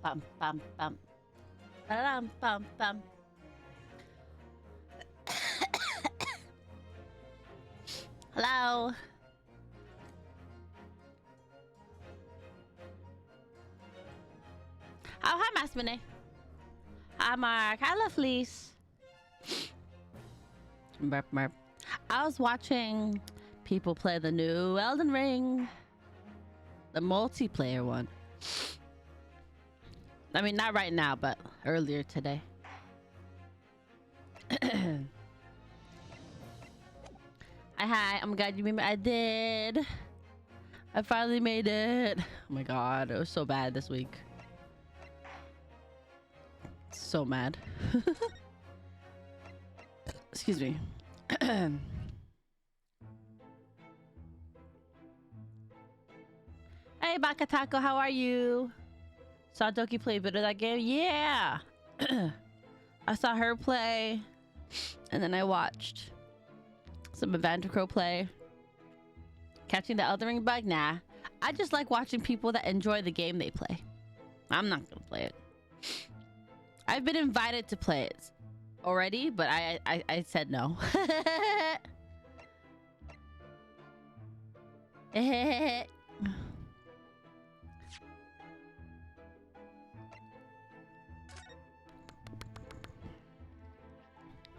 Bum bum bum. Ba-dum, bum bum. Hello. Oh, hi, Masmine. Hi, Mark. Hi, Lovelies. Burp, burp. I was watching people play the new Elden Ring, the multiplayer one. I mean, not right now, but earlier today. Hi. Oh my god, you made me. I did. I finally made it. Oh my god, it was so bad this week. So mad. Excuse me. Hey, Bakatako, how are you? Saw Doki play a bit of that game? Yeah! I saw her play, and then I watched some Evandrico play. Catching the Elden Ring bug? Nah. I just like watching people that enjoy the game they play. I'm not gonna play it. I've been invited to play it already, but I said no.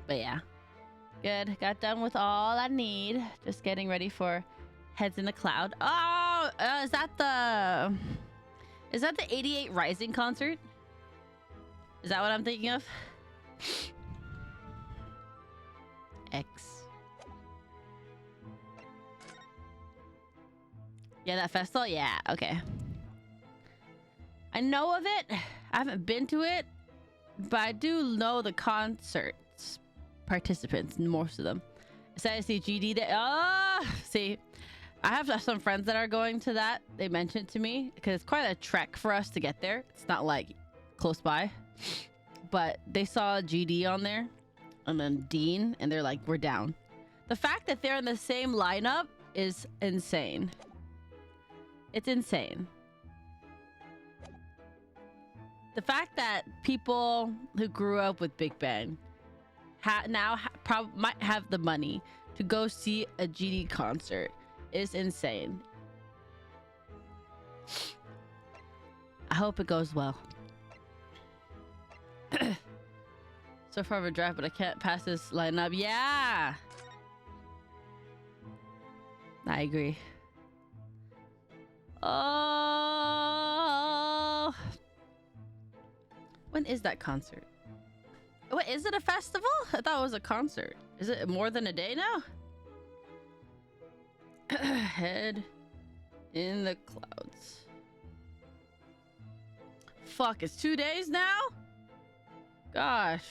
But yeah, good. Got done with all I need. Just getting ready for Heads in the Cloud. Oh, is that the 88 Rising concert? Is that what I'm thinking of? X. Yeah, that festival? Yeah, okay. I know of it. I haven't been to it, but I do know the concerts participants, most of them. So I see GD there. Oh, see, I have some friends that are going to that. They mentioned to me because it's quite a trek for us to get there. It's not like close by, but they saw GD on there and then Dean, and they're like, we're down. The fact that they're in the same lineup is insane. It's insane. The fact that people who grew up with Big Bang might have the money to go see a GD concert is insane. I hope it goes well. So far of a drive, but I can't pass this lineup. Yeah, I agree. Oh, when is that concert? What, is it a festival? I thought it was a concert. Is it more than a day now? Head in the Clouds. Fuck, it's 2 days now? Gosh.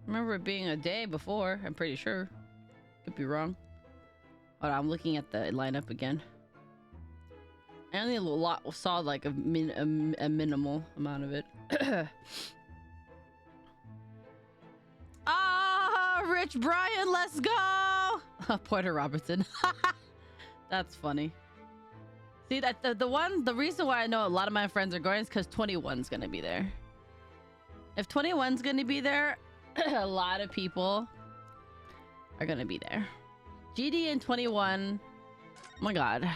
I remember it being a day before, I'm pretty sure. Could be wrong. Hold on, I'm looking at the lineup again. I only saw like a minimal amount of it. Ah, Rich Brian, let's go! Porter Robertson. That's funny. See, that the reason why I know a lot of my friends are going is because 21's gonna be there. If 21's gonna be there, a lot of people are gonna be there. GD and 21. Oh my god.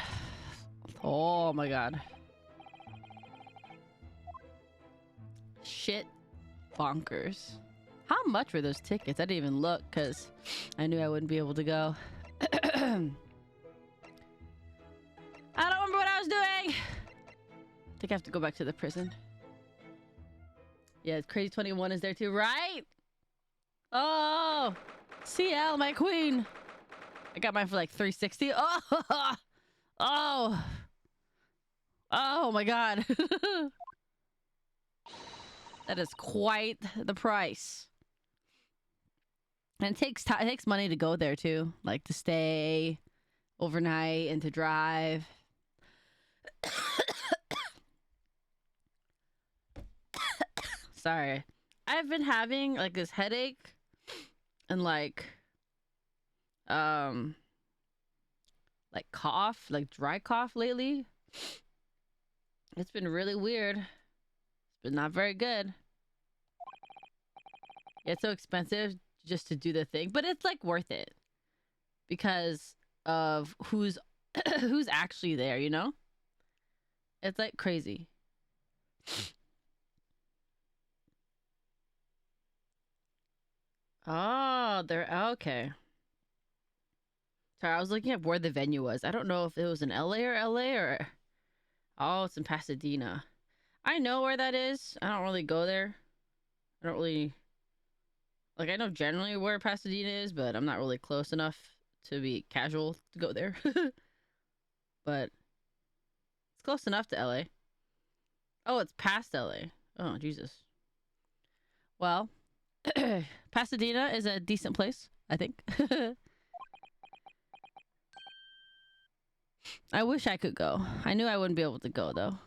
Oh my god. Shit bonkers. How much were those tickets? I didn't even look because I knew I wouldn't be able to go. I don't remember what I was doing. I think I have to go back to the prison. Yeah, Crazy 21 is there too, right? Oh, CL, my queen. I got mine for like 360. Oh, oh, oh my god. That is quite the price. And it takes time. It takes money to go there too, like to stay overnight and to drive. Sorry, I've been having like this headache and like cough, like dry cough lately. It's been really weird. It's but not very good. Yeah, it's so expensive just to do the thing, but it's like worth it because of who's who's actually there, you know? It's like crazy. Oh, they're okay. Sorry, I was looking up where the venue was. I don't know if it was in LA or LA or oh, it's in Pasadena. I know where that is. I don't really go there. I don't really like I know generally where Pasadena is, but I'm not really close enough to be casual to go there. But it's close enough to LA. Oh, it's past LA. Oh, Jesus. Well, Pasadena is a decent place, I think. I wish I could go. I knew I wouldn't be able to go though.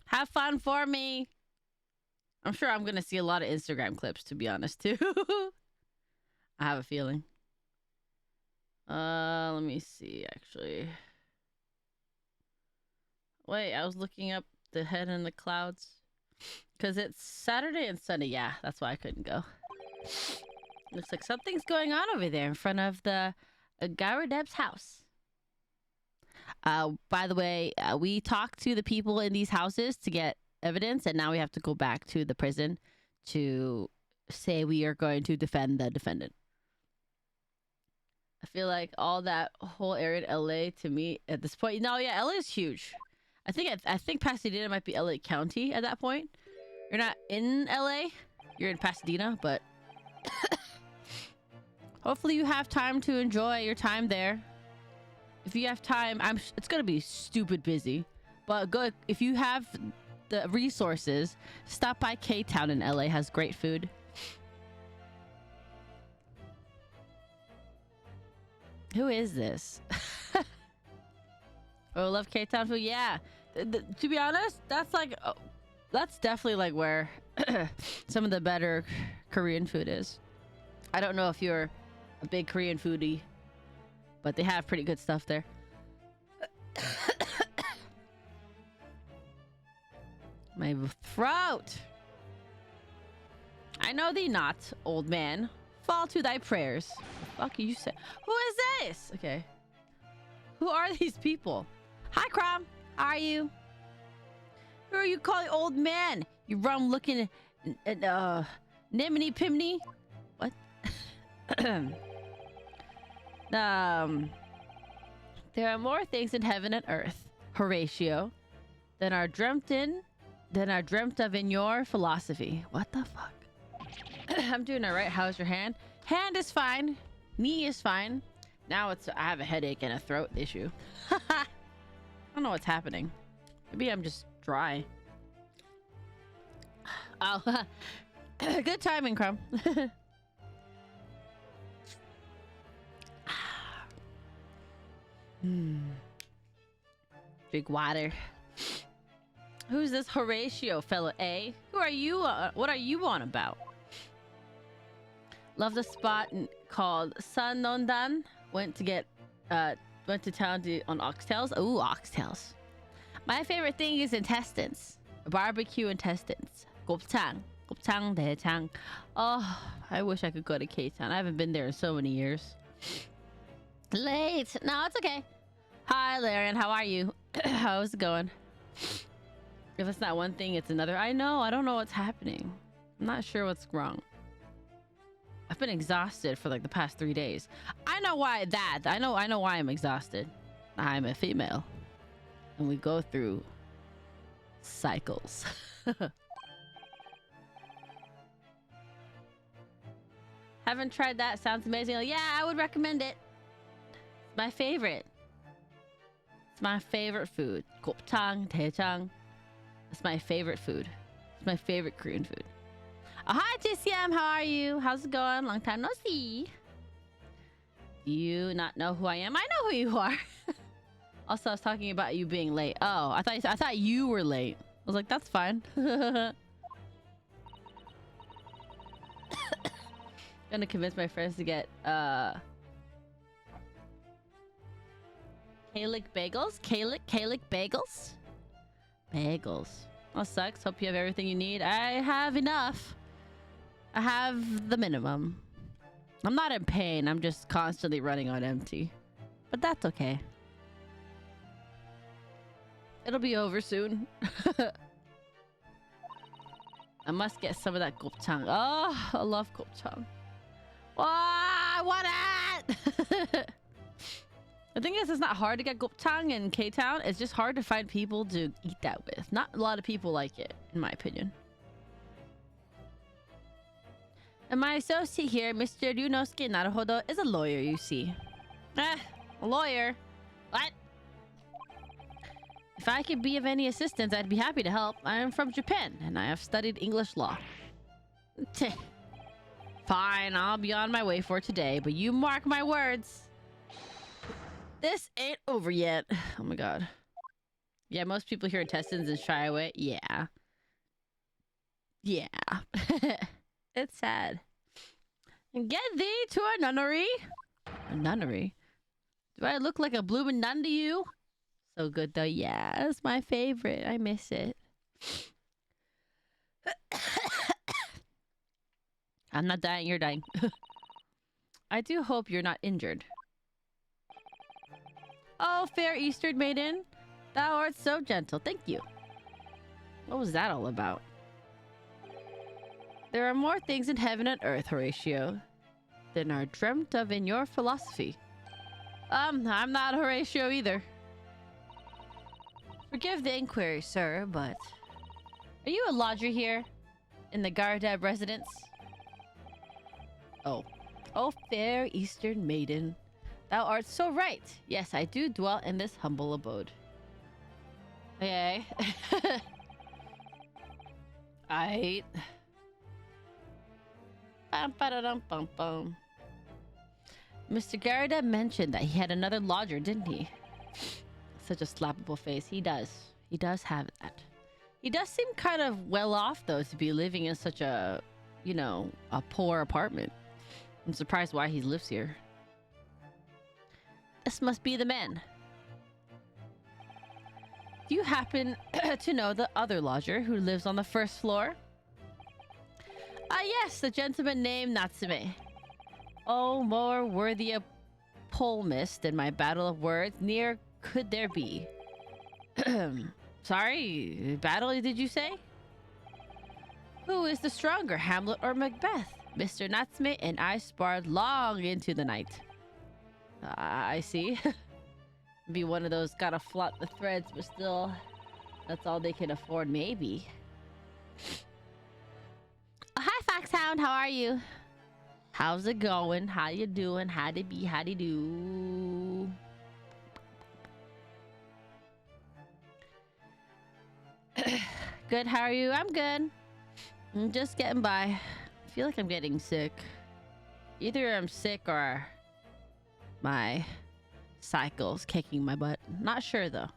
Have fun for me. I'm sure I'm gonna see a lot of Instagram clips, to be honest, too. I have a feeling. Let me see, actually. Wait, I was looking up the head in the clouds. Because it's Saturday and Sunday. Yeah, that's why I couldn't go. Looks like something's going on over there in front of the Garadeb's house. By the way, we talked to the people in these houses to get evidence, and now we have to go back to the prison to say we are going to defend the defendant. I feel like all that whole area in LA to me at this point. No, yeah, LA is huge. I think Pasadena might be LA County at that point. You're not in LA, you're in Pasadena, but hopefully you have time to enjoy your time there. If you have time, it's gonna be stupid busy, but good if you have the resources. Stop by K-Town in LA, has great food. Who is this? Oh, love K-Town food. Yeah, to be honest, that's like that's definitely like where some of the better Korean food is. I don't know if you're a big Korean foodie, but they have pretty good stuff there. My throat. I know thee not, old man. Fall to thy prayers. The fuck you say? Who is this? Okay. Who are these people? Hi, Crom. How are you? Who are you calling old man? You rum looking at Nimini Pimney? What? There are more things in heaven and earth, Horatio, than are dreamt of in your philosophy. What the fuck? I'm doing it right. How's your hand? Hand is fine. Knee is fine. Now I have a headache and a throat issue. I don't know what's happening. Maybe I'm just dry. Oh, good timing, Crumb. Drink water. Who's this Horatio fella, eh? Who are you? What are you on about? Love the spot called Sanondan. Went to town on oxtails. Ooh, oxtails. My favorite thing is intestines. Barbecue intestines. Gopchang. Gopchang daechang. Oh, I wish I could go to K-Town. I haven't been there in so many years. Late. No, it's okay. Hi, Larian. How are you? How's it going? If it's not one thing, it's another. I know. I don't know what's happening. I'm not sure what's wrong. I've been exhausted for like the past 3 days. I know why that. I know why I'm exhausted. I'm a female. And we go through cycles. Haven't tried that. Sounds amazing. Yeah, I would recommend it. It's my favorite. It's my favorite food. Gopchang, daechang. It's my favorite food. It's my favorite Korean food. Oh, hi, TCM. How are you? How's it going? Long time no see. Do you not know who I am? I know who you are. Also, I was talking about you being late. Oh, I thought you were late. I was like, that's fine. Gonna convince my friends to get Kalik bagels. Kalik bagels. Bagels. That sucks. Hope you have everything you need. I have enough. I have the minimum. I'm not in pain. I'm just constantly running on empty. But that's okay. It'll be over soon. I must get some of that gopchang. Oh, I love gopchang. Oh, I want it! The thing is, it's not hard to get gopchang in K-Town. It's just hard to find people to eat that with. Not a lot of people like it, in my opinion. And my associate here, Mr. Ryunosuke Naruhodo, is a lawyer, you see. A lawyer? What? If I could be of any assistance, I'd be happy to help. I am from Japan, and I have studied English law. Fine, I'll be on my way for today, but you mark my words. This ain't over yet. Oh my god. Yeah, most people hear intestines and shy away. Yeah. Yeah. It's sad. And get thee to a nunnery. A nunnery? Do I look like a bloomin' nun to you? So good though. Yeah, it's my favorite. I miss it. I'm not dying, you're dying. I do hope you're not injured. Oh, fair Eastern maiden, thou art so gentle. Thank you. What was that all about? There are more things in heaven and earth, Horatio, than are dreamt of in your philosophy. I'm not Horatio either. Forgive the inquiry, sir, but... Are you a lodger here? In the Gardeb residence? Oh. Oh, fair Eastern maiden. Thou art so right. Yes, I do dwell in this humble abode. Okay. Aight. Bum. Mr. Garida mentioned that he had another lodger, didn't he? Such a slappable face. He does. He does have that. He does seem kind of well off, though, to be living in such a, you know, a poor apartment. I'm surprised why he lives here. This must be the man. Do you happen to know the other lodger who lives on the first floor? Ah, yes, the gentleman named Natsume. Oh, more worthy a polemis than my battle of words near could there be. Sorry, battle did you say? Who is the stronger, Hamlet or Macbeth? Mr. Natsume and I sparred long into the night. I see. Be one of those gotta flop the threads, but still, that's all they can afford, maybe. Oh, hi, Foxhound. How are you? How's it going? How you doing? Howdy be? Howdy do? Good. How are you? I'm good. I'm just getting by. I feel like I'm getting sick. Either I'm sick or my cycle's kicking my butt. Not sure though.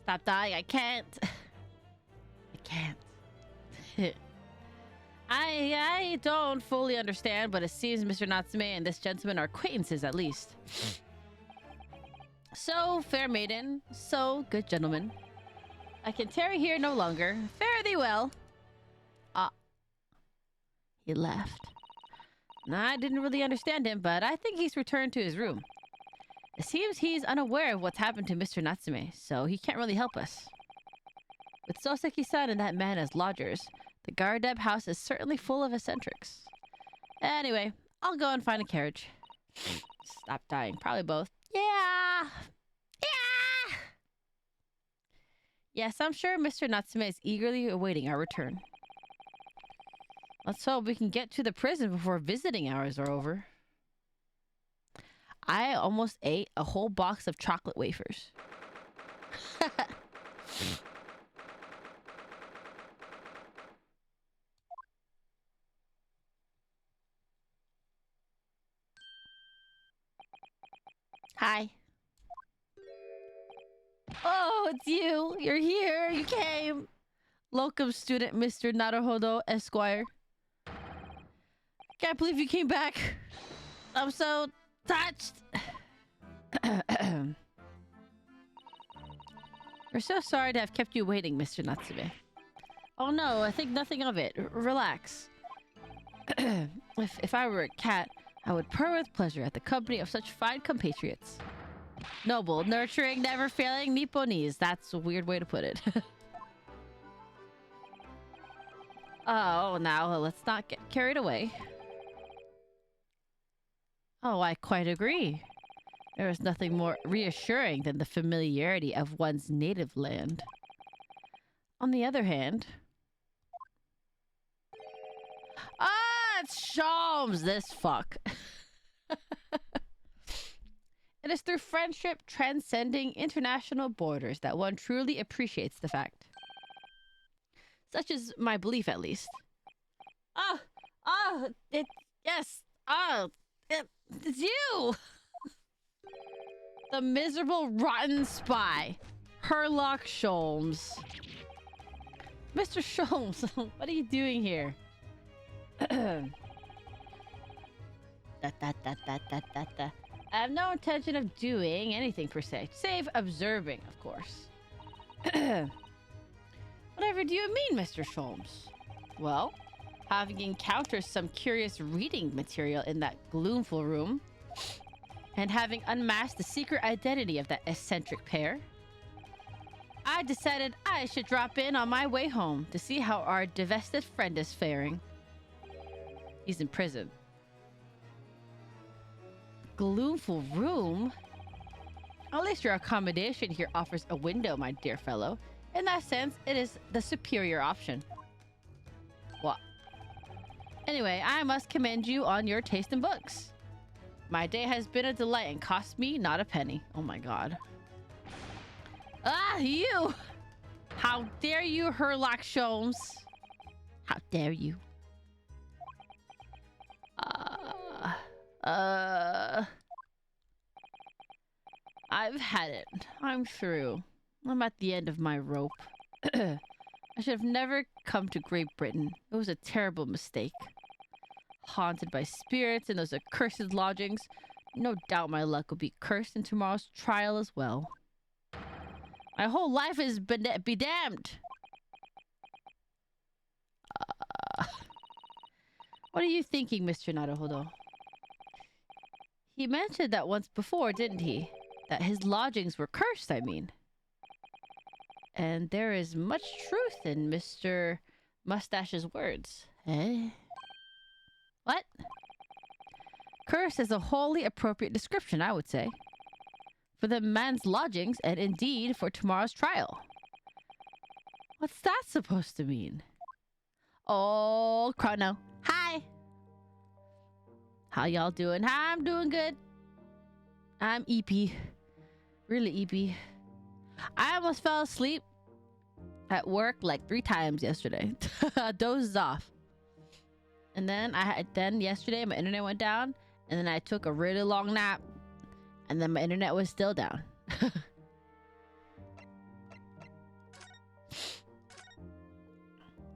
Stop dying. I can't. I can't. I don't fully understand, but it seems Mr. Natsume and this gentleman are acquaintances at least. So, fair maiden, so good gentleman. I can tarry here no longer. Fare thee well. Ah. He left. I didn't really understand him, but I think he's returned to his room. It seems he's unaware of what's happened to Mr. Natsume, so he can't really help us. With Soseki-san and that man as lodgers, the Gardeb house is certainly full of eccentrics. Anyway, I'll go and find a carriage. Stop dying. Probably both. Yeah! Yeah! Yes, I'm sure Mr. Natsume is eagerly awaiting our return. Let's hope we can get to the prison before visiting hours are over. I almost ate a whole box of chocolate wafers. Hi. Oh, it's you. You're here. You came. Locum student Mr. Naruhodo, Esquire. Can't believe you came back. I'm so touched. We're so sorry to have kept you waiting, Mr. Natsume. Oh no, I think nothing of it. Relax. If I were a cat, I would purr with pleasure at the company of such fine compatriots. Noble, nurturing, never failing Nipponese. That's a weird way to put it. Oh, now let's not get carried away. Oh, I quite agree. There is nothing more reassuring than the familiarity of one's native land. On the other hand... Ah, it's Sholmes, this fuck. It is through friendship transcending international borders that one truly appreciates the fact. Such is my belief, at least. It's you! The miserable, rotten spy, Herlock Sholmes. Mr. Sholmes, what are you doing here? I have no intention of doing anything per se, save observing, of course. Whatever do you mean, Mr. Sholmes? Well, having encountered some curious reading material in that gloomful room, and having unmasked the secret identity of that eccentric pair, I decided I should drop in on my way home to see how our divested friend is faring. He's in prison. Gloomful room? At least your accommodation here offers a window, my dear fellow. In that sense, it is the superior option. What? Anyway, I must commend you on your taste in books. My day has been a delight and cost me not a penny. Oh my god. Ah, you! How dare you, Herlock Sholmes? How dare you? I've had it. I'm through. I'm at the end of my rope. I should have never come to Great Britain. It was a terrible mistake. Haunted by spirits in those accursed lodgings. No doubt my luck will be cursed in tomorrow's trial as well. My whole life is be damned. What are you thinking, Mr. Naruhodo? He mentioned that once before, didn't he? That his lodgings were cursed, I mean. And there is much truth in Mr. Mustache's words. Eh? What? Curse is a wholly appropriate description, I would say. For the man's lodgings, and indeed for tomorrow's trial. What's that supposed to mean? Oh, Chrono. Hi! How y'all doing? I'm doing good. I'm EP. Really EP. I almost fell asleep at work like 3 times yesterday. Dozed off. And then yesterday my internet went down, and then I took a really long nap, and then my internet was still down.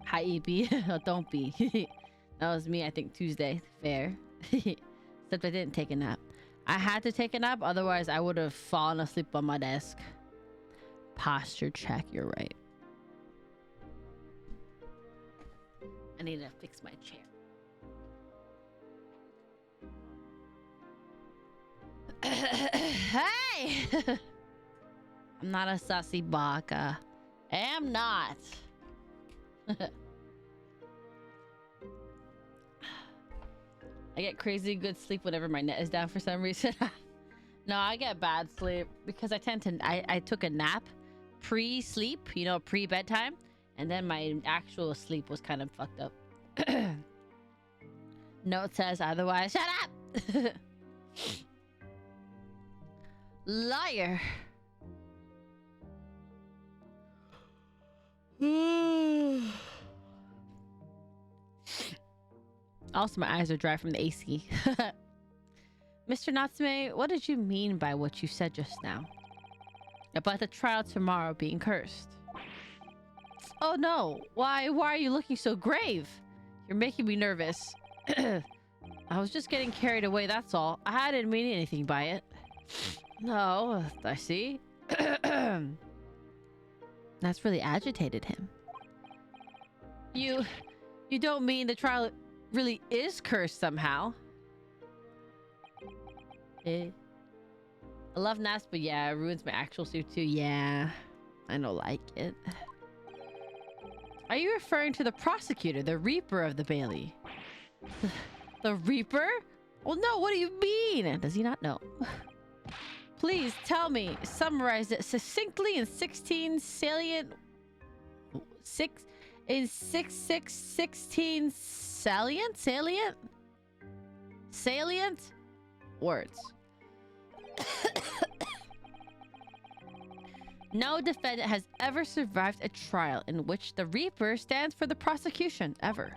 Hi EP. Oh, don't be. That was me, I think Tuesday. Fair. Except I didn't take a nap. I had to take a nap, otherwise I would have fallen asleep on my desk. Posture check, you're right. I need to fix my chair. Hey! I'm not a sassy baka. Am not. I get crazy good sleep whenever my net is down for some reason. No, I get bad sleep because I took a nap pre-sleep, you know, pre-bedtime, and then my actual sleep was kind of fucked up. Note says otherwise. Shut up! Liar. Also, my eyes are dry from the AC. Mr. Natsume, what did you mean by what you said just now? About the trial tomorrow being cursed? Oh no, why are you looking so grave? You're making me nervous. I was just getting carried away, that's all. I didn't mean anything by it. No, I see. That's really agitated him. You don't mean the trial really is cursed somehow? I love Nas, but yeah, it ruins my actual suit too. Yeah, I don't like it. Are you referring to the prosecutor, the Reaper of the Bailey? The Reaper? Well, no, what do you mean? Does he not know? Please tell me, summarize it succinctly in 16 salient... 16 salient words. No defendant has ever survived a trial in which the Reaper stands for the prosecution, ever.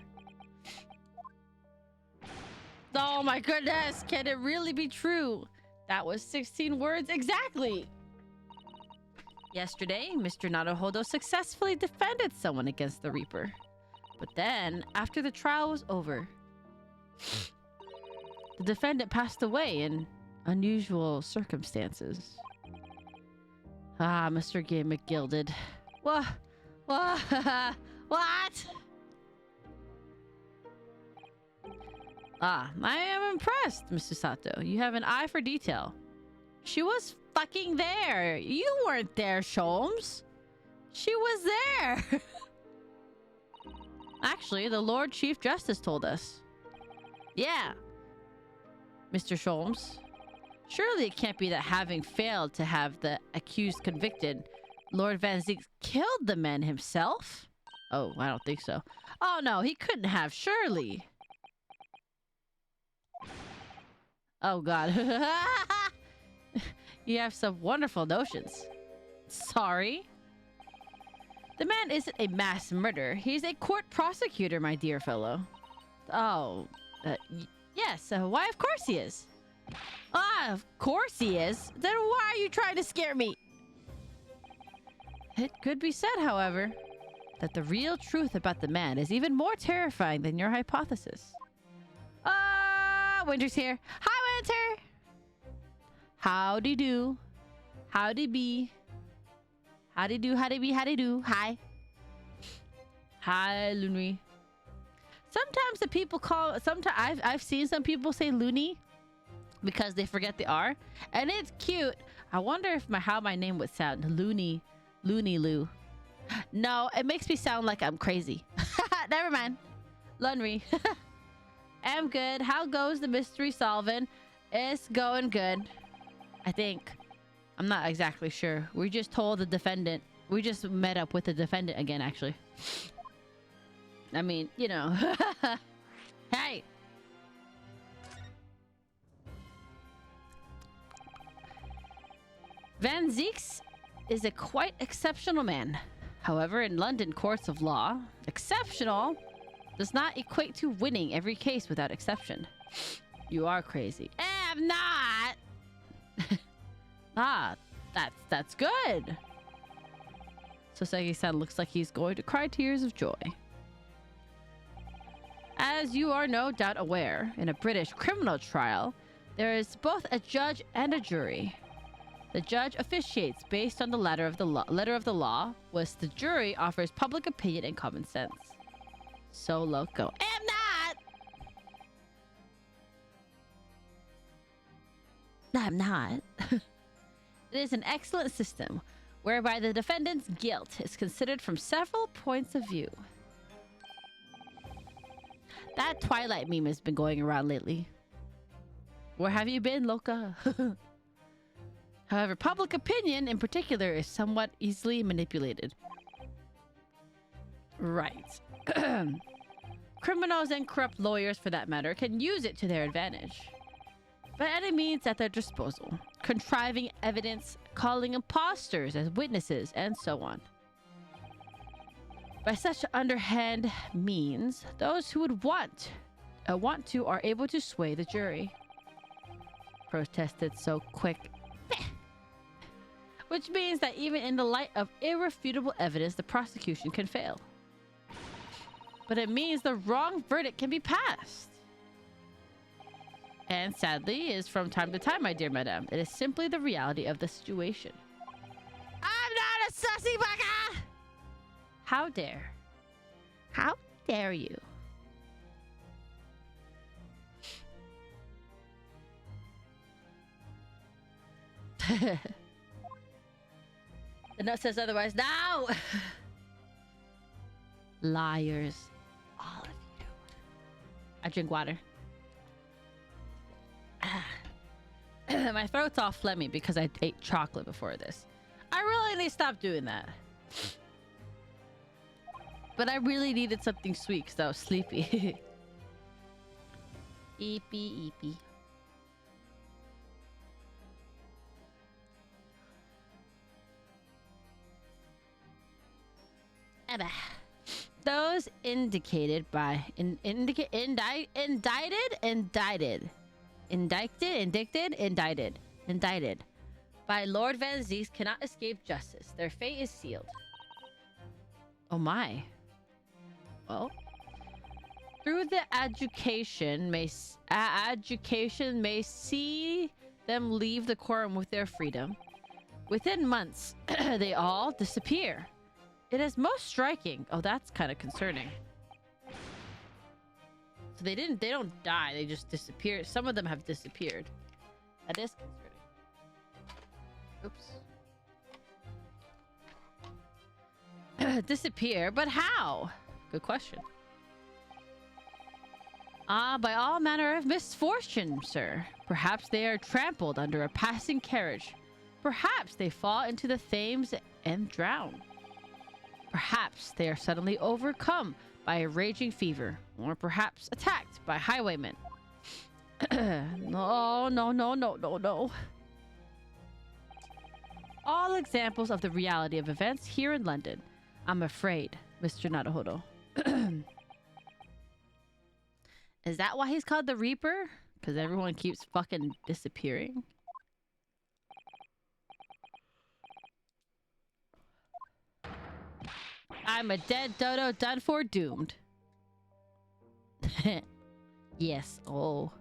Oh my goodness, can it really be true? That was 16 words exactly. Yesterday, Mr. Naruhodo successfully defended someone against the Reaper. But then, after the trial was over, the defendant passed away in unusual circumstances. Ah, Mr. Gay McGilded. What? What? What? Ah, I am impressed, Mr. Sato. You have an eye for detail. She was fucking there. You weren't there, Sholmes. She was there. Actually, the Lord Chief Justice told us. Yeah. Mr. Sholmes. Surely it can't be that having failed to have the accused convicted, Lord Van Ziek killed the man himself? Oh, I don't think so. Oh no, he couldn't have, surely. Oh god. You have some wonderful notions. Sorry? The man isn't a mass murderer. He's a court prosecutor, my dear fellow. Oh, yes. Why, of course he is. Ah, of course he is. Then why are you trying to scare me? It could be said, however, that the real truth about the man is even more terrifying than your hypothesis. Winter's here. Hi, Winter! Howdy do. Howdy be. Howdy do, howdy be, howdy do. Hi. Hi, Looney. Sometimes the people call... Sometimes I've seen some people say loony because they forget the R. And it's cute. I wonder if how my name would sound. Looney. Looney Loo. No, it makes me sound like I'm crazy. Never mind. Lunry. I'm good. How goes the mystery solving? It's going good. I think. I'm not exactly sure. We just told the defendant. We just met up with the defendant again, actually. I mean, you know. Hey! Van Zieks is a quite exceptional man. However, in London courts of law, exceptional does not equate to winning every case without exception. You are crazy. I'm not! Ah, that's good. Soseki-san looks like he's going to cry tears of joy. As you are no doubt aware, in a British criminal trial, there is both a judge and a jury. The judge officiates based on the letter of the law, whilst the jury offers public opinion and common sense. So loco. I'm not! I'm not. It is an excellent system, whereby the defendant's guilt is considered from several points of view. That Twilight meme has been going around lately. Where have you been, Loca? However, public opinion in particular is somewhat easily manipulated. Right. Criminals and corrupt lawyers, for that matter, can use it to their advantage. By any means at their disposal, contriving evidence, calling imposters as witnesses, and so on. By such underhand means, those who would want to are able to sway the jury. Protested so quick. Which means that even in the light of irrefutable evidence, the prosecution can fail. But it means the wrong verdict can be passed. And sadly, is from time to time, my dear madame. It is simply the reality of the situation. I'm not a sussy bugger! How dare? How dare you? The note says otherwise. No! Liars. All of you. I drink water. My throat's all phlegmy because I ate chocolate before this. I really need to stop doing that. But I really needed something sweet because I was sleepy. Eepy, eepy. Those indicated by indicted by Lord Van Zieks cannot escape justice. Their fate is sealed. Oh my. Well, through the education may see them leave the quorum with their freedom. Within months, they all disappear. It is most striking. Oh, that's kind of concerning. So they don't die. They just disappear. Some of them have disappeared. That is concerning. Oops. Disappear, but how? Good question. By all manner of misfortune, sir. Perhaps they are trampled under a passing carriage. Perhaps they fall into the Thames and drown. Perhaps they are suddenly overcome by a raging fever, or perhaps attacked by highwaymen. No. All examples of the reality of events here in London. I'm afraid, Mr. Naruhodo. Is that why he's called the Reaper? Because everyone keeps fucking disappearing? I'm a dead dodo, done for, doomed. Yes, oh.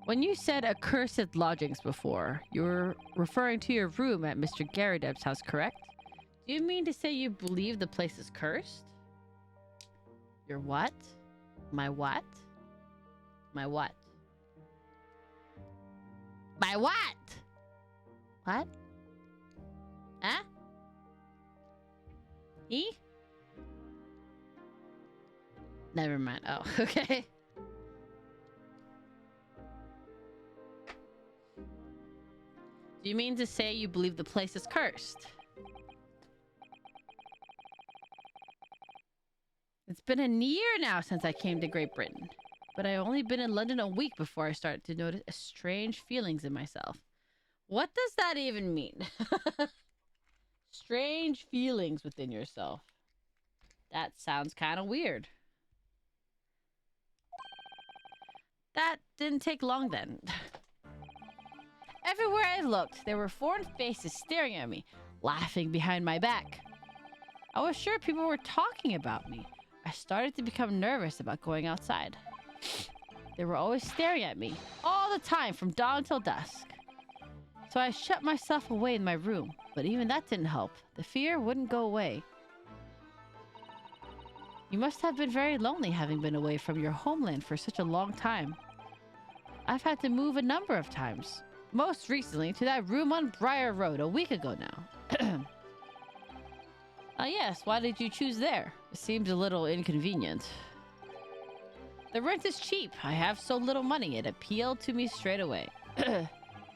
When you said accursed lodgings before, you were referring to your room at Mr. Garrideb's house, correct? Do you mean to say you believe the place is cursed? Your what? My what? My what? My what? What? Huh? E? Never mind. Oh, okay. Do you mean to say you believe the place is cursed? It's been a year now since I came to Great Britain, but I've only been in London a week before I started to notice strange feelings in myself. What does that even mean? Strange feelings within yourself. That sounds kind of weird. That didn't take long then. Everywhere I looked, there were foreign faces staring at me, laughing behind my back. I was sure people were talking about me. I started to become nervous about going outside. They were always staring at me, all the time, from dawn till dusk. So I shut myself away in my room, but even that didn't help. The fear wouldn't go away. You must have been very lonely having been away from your homeland for such a long time. I've had to move a number of times. Most recently to that room on Briar Road a week ago now. Yes, why did you choose there? It seems a little inconvenient. The rent is cheap. I have so little money, it appealed to me straight away.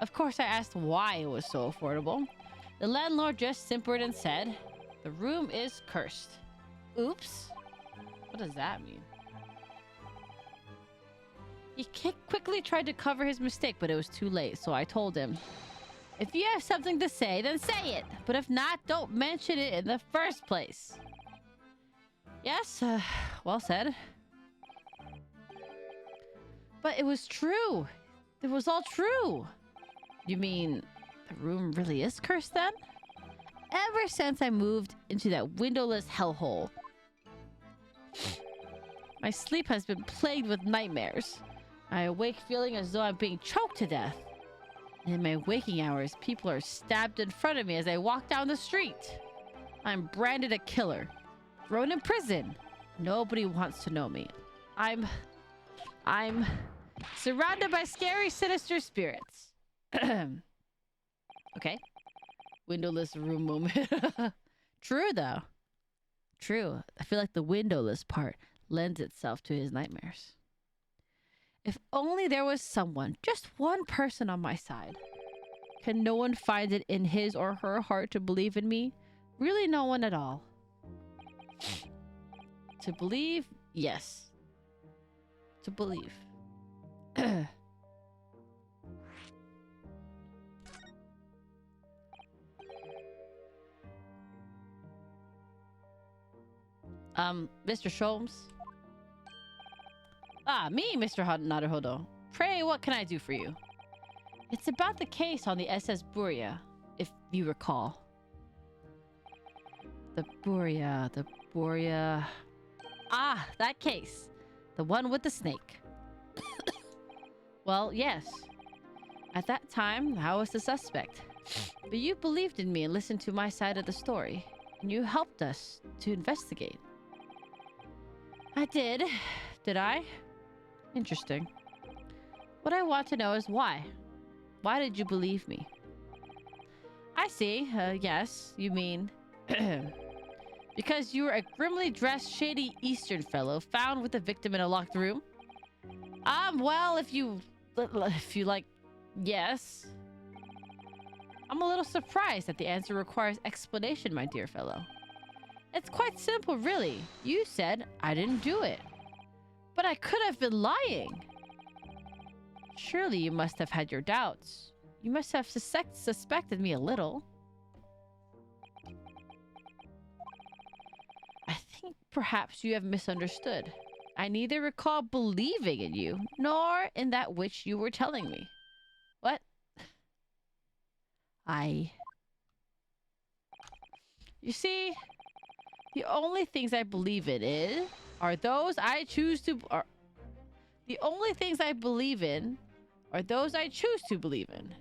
Of course, I asked why it was so affordable. The landlord just simpered and said, "The room is cursed." Oops. What does that mean? He quickly tried to cover his mistake, but it was too late, so I told him, "If you have something to say, then say it. But if not, don't mention it in the first place." Yes, well said. But it was true. It was all true. You mean the room really is cursed then? Ever since I moved into that windowless hellhole. My sleep has been plagued with nightmares. I awake feeling as though I'm being choked to death. In my waking hours, people are stabbed in front of me as I walk down the street. I'm branded a killer, thrown in prison. Nobody wants to know me. I'm surrounded by scary, sinister spirits. Okay. Windowless room moment. True, though. True. I feel like the windowless part lends itself to his nightmares. If only there was someone, just one person on my side. Can no one find it in his or her heart to believe in me? Really, no one at all. To believe? Yes. To believe. Mr. Sholmes? Ah, me, Mr. Naruhodo. Pray, what can I do for you? It's about the case on the SS Buria, if you recall. The Buria... Ah, that case. The one with the snake. Well, yes. At that time, I was the suspect. But you believed in me and listened to my side of the story. And you helped us to investigate. I did. Did I? Interesting. What I want to know is why. Why did you believe me? I see. Yes, you mean... Because you were a grimly dressed, shady Eastern fellow found with the victim in a locked room? Well, if you like, yes. I'm a little surprised that the answer requires explanation, my dear fellow. It's quite simple, really. You said I didn't do it. But I could have been lying. Surely you must have had your doubts. You must have suspected me a little. I think perhaps you have misunderstood. I neither recall believing in you, nor in that which you were telling me. What? You see, the only things I believe in are those I choose to... The only things I believe in are those I choose to believe in.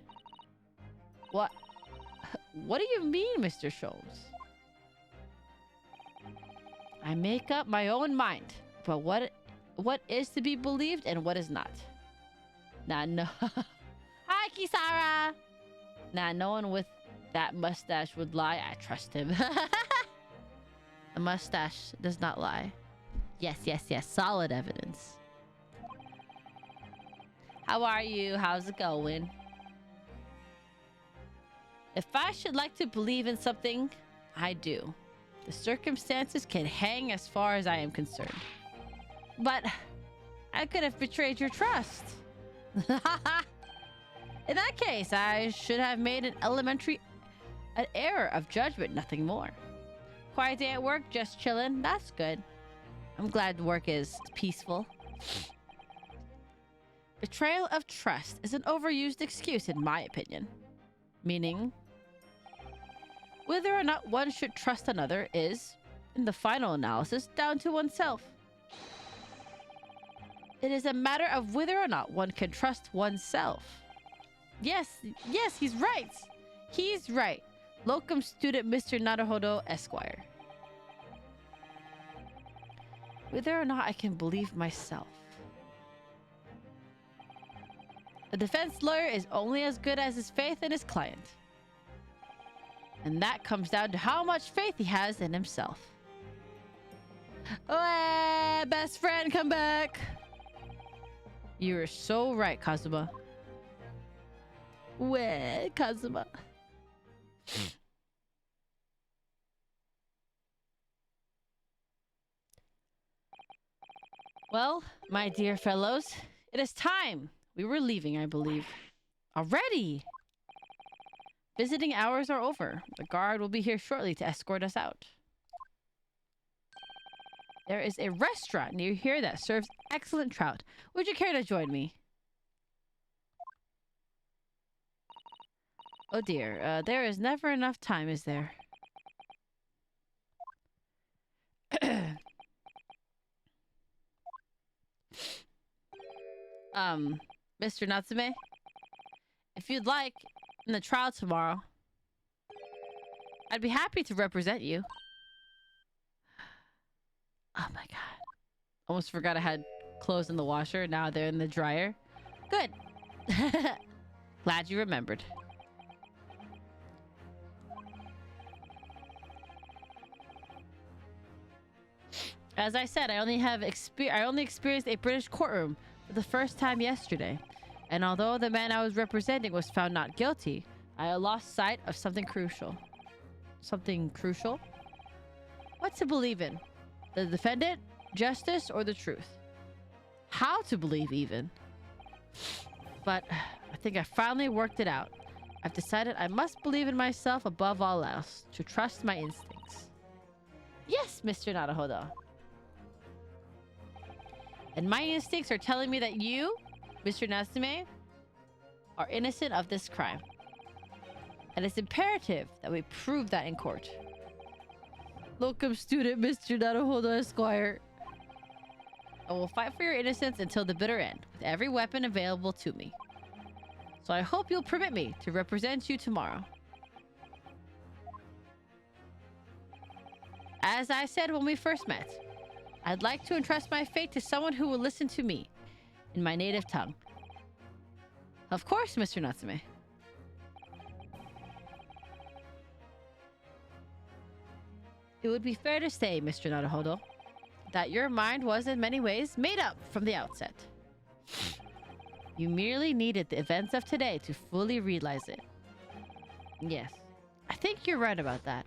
What? What do you mean, Mr. Sholmes? I make up my own mind about what is to be believed and what is not. Nah, no. Hi, Kisara! Nah, no one with that mustache would lie. I trust him. The mustache does not lie. Yes, yes, yes. Solid evidence. How are you? How's it going? If I should like to believe in something, I do. The circumstances can hang as far as I am concerned. But I could have betrayed your trust. In that case, I should have made an error of judgment, nothing more. Quiet day at work, just chilling. That's good. I'm glad work is peaceful. Betrayal of trust is an overused excuse in my opinion. Meaning, whether or not one should trust another is, in the final analysis, down to oneself. It is a matter of whether or not one can trust oneself. Yes, he's right. He's right. Locum student Mr. Naruhodo Esquire. Whether or not I can believe myself. A defense lawyer is only as good as his faith in his client. And that comes down to how much faith he has in himself. Oh, best friend, come back. You are so right, Kazuma. Where, Kazuma? Well, my dear fellows, it is time. We were leaving, I believe. Already? Visiting hours are over. The guard will be here shortly to escort us out. There is a restaurant near here that serves excellent trout. Would you care to join me? Oh dear, there is never enough time, is there? Mr. Natsume, if you'd like, in the trial tomorrow, I'd be happy to represent you. Oh my god. Almost forgot I had clothes in the washer. Now they're in the dryer. Good. Glad you remembered. As I said, I only experienced a British courtroom for the first time yesterday. And although the man I was representing was found not guilty, I lost sight of something crucial. Something crucial? What to believe in? The defendant, justice, or the truth? How to believe, even. But I think I finally worked it out. I've decided I must believe in myself above all else, to trust my instincts. Yes, Mr. Naruhodo. And my instincts are telling me that you, Mr. Natsume, are innocent of this crime. And it's imperative that we prove that in court. Locum student, Mr. Naruhodo Esquire. I will fight for your innocence until the bitter end, with every weapon available to me. So I hope you'll permit me to represent you tomorrow. As I said when we first met, I'd like to entrust my fate to someone who will listen to me in my native tongue. Of course, Mr. Natsume. It would be fair to say, Mr. Naruhodo, that your mind was in many ways made up from the outset. You merely needed the events of today to fully realize it. Yes, I think you're right about that.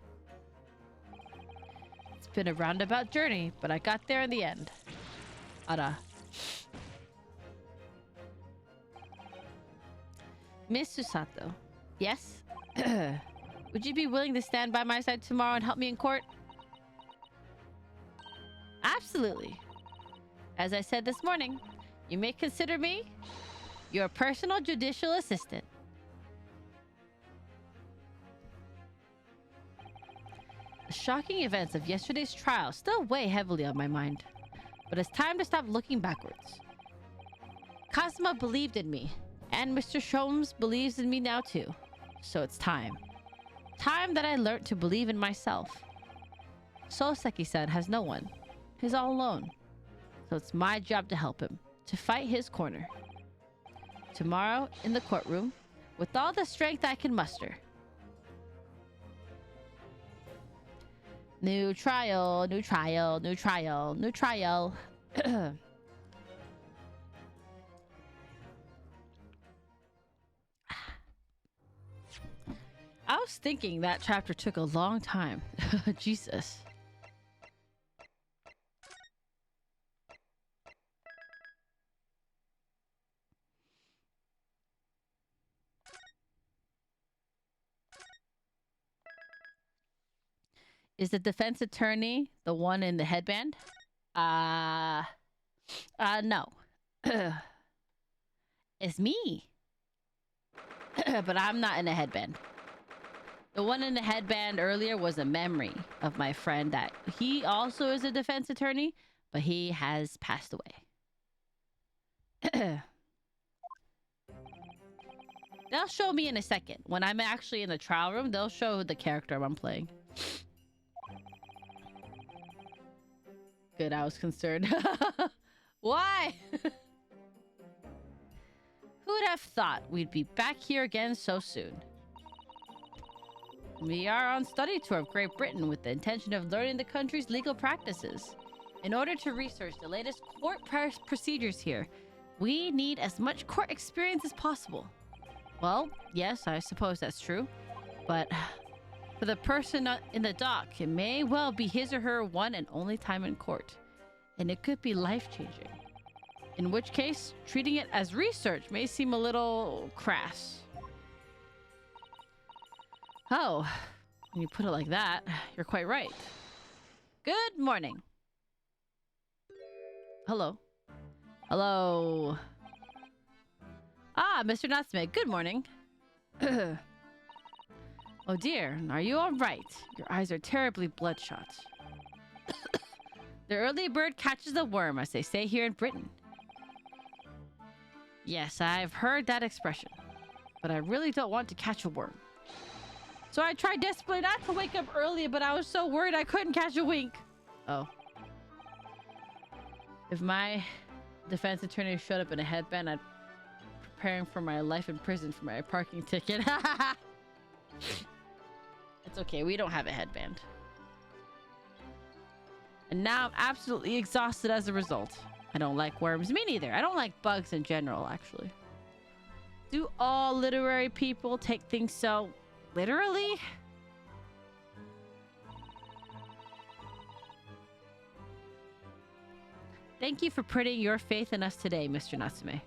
It's been a roundabout journey, but I got there in the end. Ara. Miss Susato. Yes? Would you be willing to stand by my side tomorrow and help me in court? Absolutely. As I said this morning, you may consider me your personal judicial assistant. The shocking events of yesterday's trial still weigh heavily on my mind, but it's time to stop looking backwards. Kazuma believed in me, and Mr. Sholmes believes in me now too. So it's time. Time that I learned to believe in myself. Soseki-san has no one. He's all alone. So it's my job to help him, to fight his corner. Tomorrow, in the courtroom, with all the strength I can muster. New trial, new trial, new trial, new trial. I was thinking that chapter took a long time. Jesus. Is the defense attorney the one in the headband? No. It's me. But I'm not in a headband. The one in the headband earlier was a memory of my friend that he also is a defense attorney, but he has passed away. They'll show me in a second. When I'm actually in the trial room, they'll show the character I'm playing. Good, I was concerned. Why? Who'd have thought we'd be back here again so soon? We are on study tour of Great Britain with the intention of learning the country's legal practices. In order to research the latest court procedures here, we need as much court experience as possible. Well, yes, I suppose that's true. But for the person in the dock, it may well be his or her one and only time in court. And it could be life-changing. In which case, treating it as research may seem a little crass. Oh, when you put it like that, you're quite right. Good morning. Hello. Hello. Ah, Mr. Natsume, good morning. Oh dear, are you all right? Your eyes are terribly bloodshot. The early bird catches the worm, as they say here in Britain. Yes, I've heard that expression. But I really don't want to catch a worm. So I tried desperately not to wake up early, but I was so worried I couldn't catch a wink. Oh. If my defense attorney showed up in a headband, I'd be preparing for my life in prison for my parking ticket. It's okay, we don't have a headband. And now I'm absolutely exhausted as a result. I don't like worms. Me neither. I don't like bugs in general, actually. Do all literary people take things so literally? Thank you for putting your faith in us today, Mr. Natsume.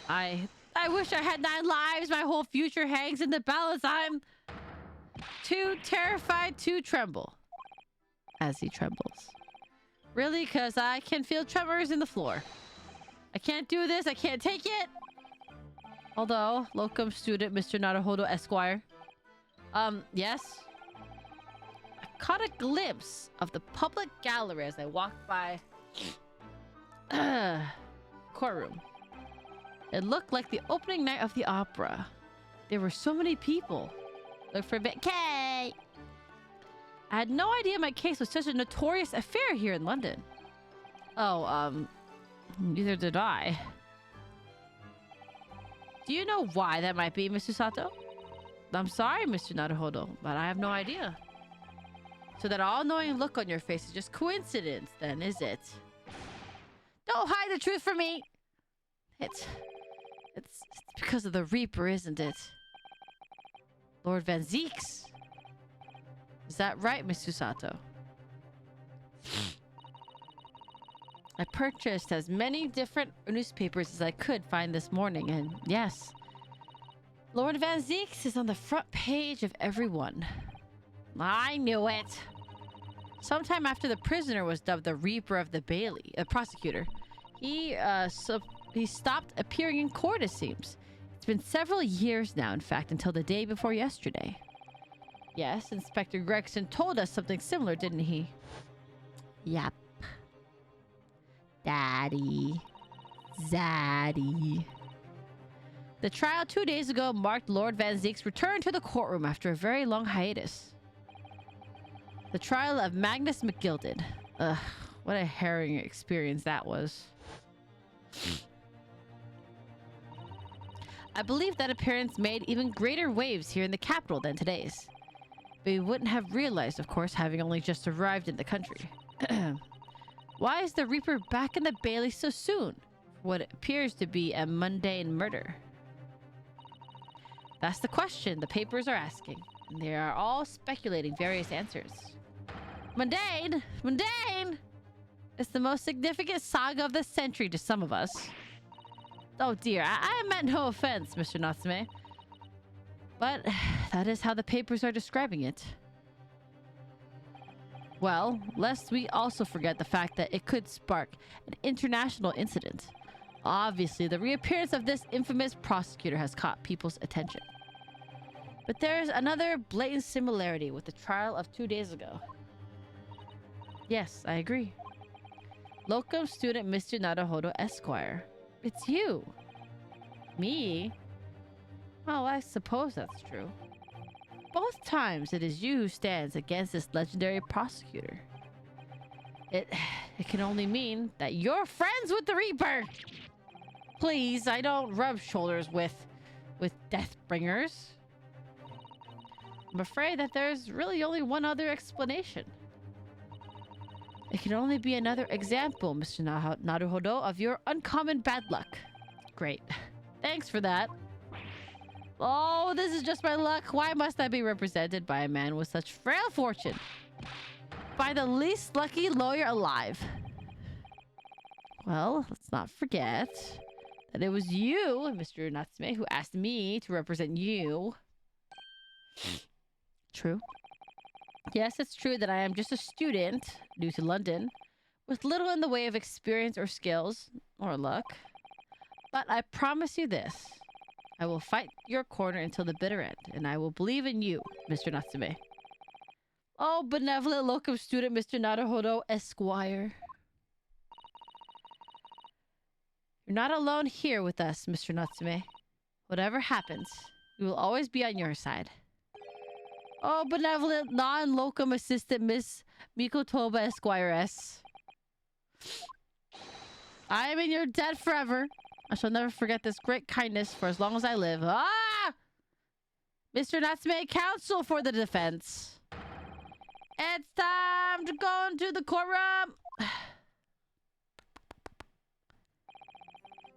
I wish I had 9 lives. My whole future hangs in the balance. I'm too terrified to tremble. As he trembles. Really? Because I can feel tremors in the floor. I can't do this. I can't take it. Although, locum student Mr. Naruhodo Esquire. Yes? I caught a glimpse of the public gallery as I walked by courtroom. It looked like the opening night of the opera. There were so many people. Look for a bit. Kay! I had no idea my case was such a notorious affair here in London. Oh, neither did I. Do you know why that might be, Mr. Sato? I'm sorry, Mr. Naruhodo, but I have no idea. So that all-knowing look on your face is just coincidence, then, is it? Don't hide the truth from me! It's because of the Reaper, isn't it? Lord Van Zeeks? Is that right, Mr. Sato? I purchased as many different newspapers as I could find this morning, and yes, Lord Van Zeeks is on the front page of every one. I knew it! Sometime after the prisoner was dubbed the Reaper of the Bailey, a prosecutor, he stopped appearing in court, it seems. It's been several years now, in fact, until the day before yesterday. Yes, Inspector Gregson told us something similar, didn't he? Yep. Daddy. Zaddy. The trial 2 days ago marked Lord Van Zeek's return to the courtroom after a very long hiatus. The trial of Magnus McGilded. Ugh, what a harrowing experience that was. I believe that appearance made even greater waves here in the capital than today's. But we wouldn't have realized, of course, having only just arrived in the country. Why is the Reaper back in the Bailey so soon? For what appears to be a mundane murder. That's the question the papers are asking. And they are all speculating various answers. Mundane? Mundane! It's the most significant saga of the century to some of us. Oh dear, I meant no offense, Mr. Natsume. But that is how the papers are describing it. Well, lest we also forget the fact that it could spark an international incident. Obviously, the reappearance of this infamous prosecutor has caught people's attention. But there's another blatant similarity with the trial of 2 days ago. Yes, I agree. Locum student Mr. Naruhodo Esquire. It's you. Me? Well, I suppose that's true. Both times it is you who stands against this legendary prosecutor. It can only mean that you're friends with the Reaper! Please, I don't rub shoulders with Deathbringers. I'm afraid that there's really only one other explanation. It can only be another example, Mr. Naruhodo, of your uncommon bad luck. Great. Thanks for that. Oh, this is just my luck. Why must I be represented by a man with such frail fortune? By the least lucky lawyer alive. Well, let's not forget that it was you, Mr. Natsume, who asked me to represent you. True. Yes, it's true that I am just a student, new to London, with little in the way of experience or skills, or luck. But I promise you this. I will fight your corner until the bitter end, and I will believe in you, Mr. Natsume. Oh, benevolent locum student, Mr. Naruhodo Esquire. You're not alone here with us, Mr. Natsume. Whatever happens, we will always be on your side. Oh, benevolent non-locum assistant Miss Mikotoba Esquires. I am in your debt forever. I shall never forget this great kindness for as long as I live. Ah! Mr. Natsume, counsel for the defense. It's time to go into the courtroom.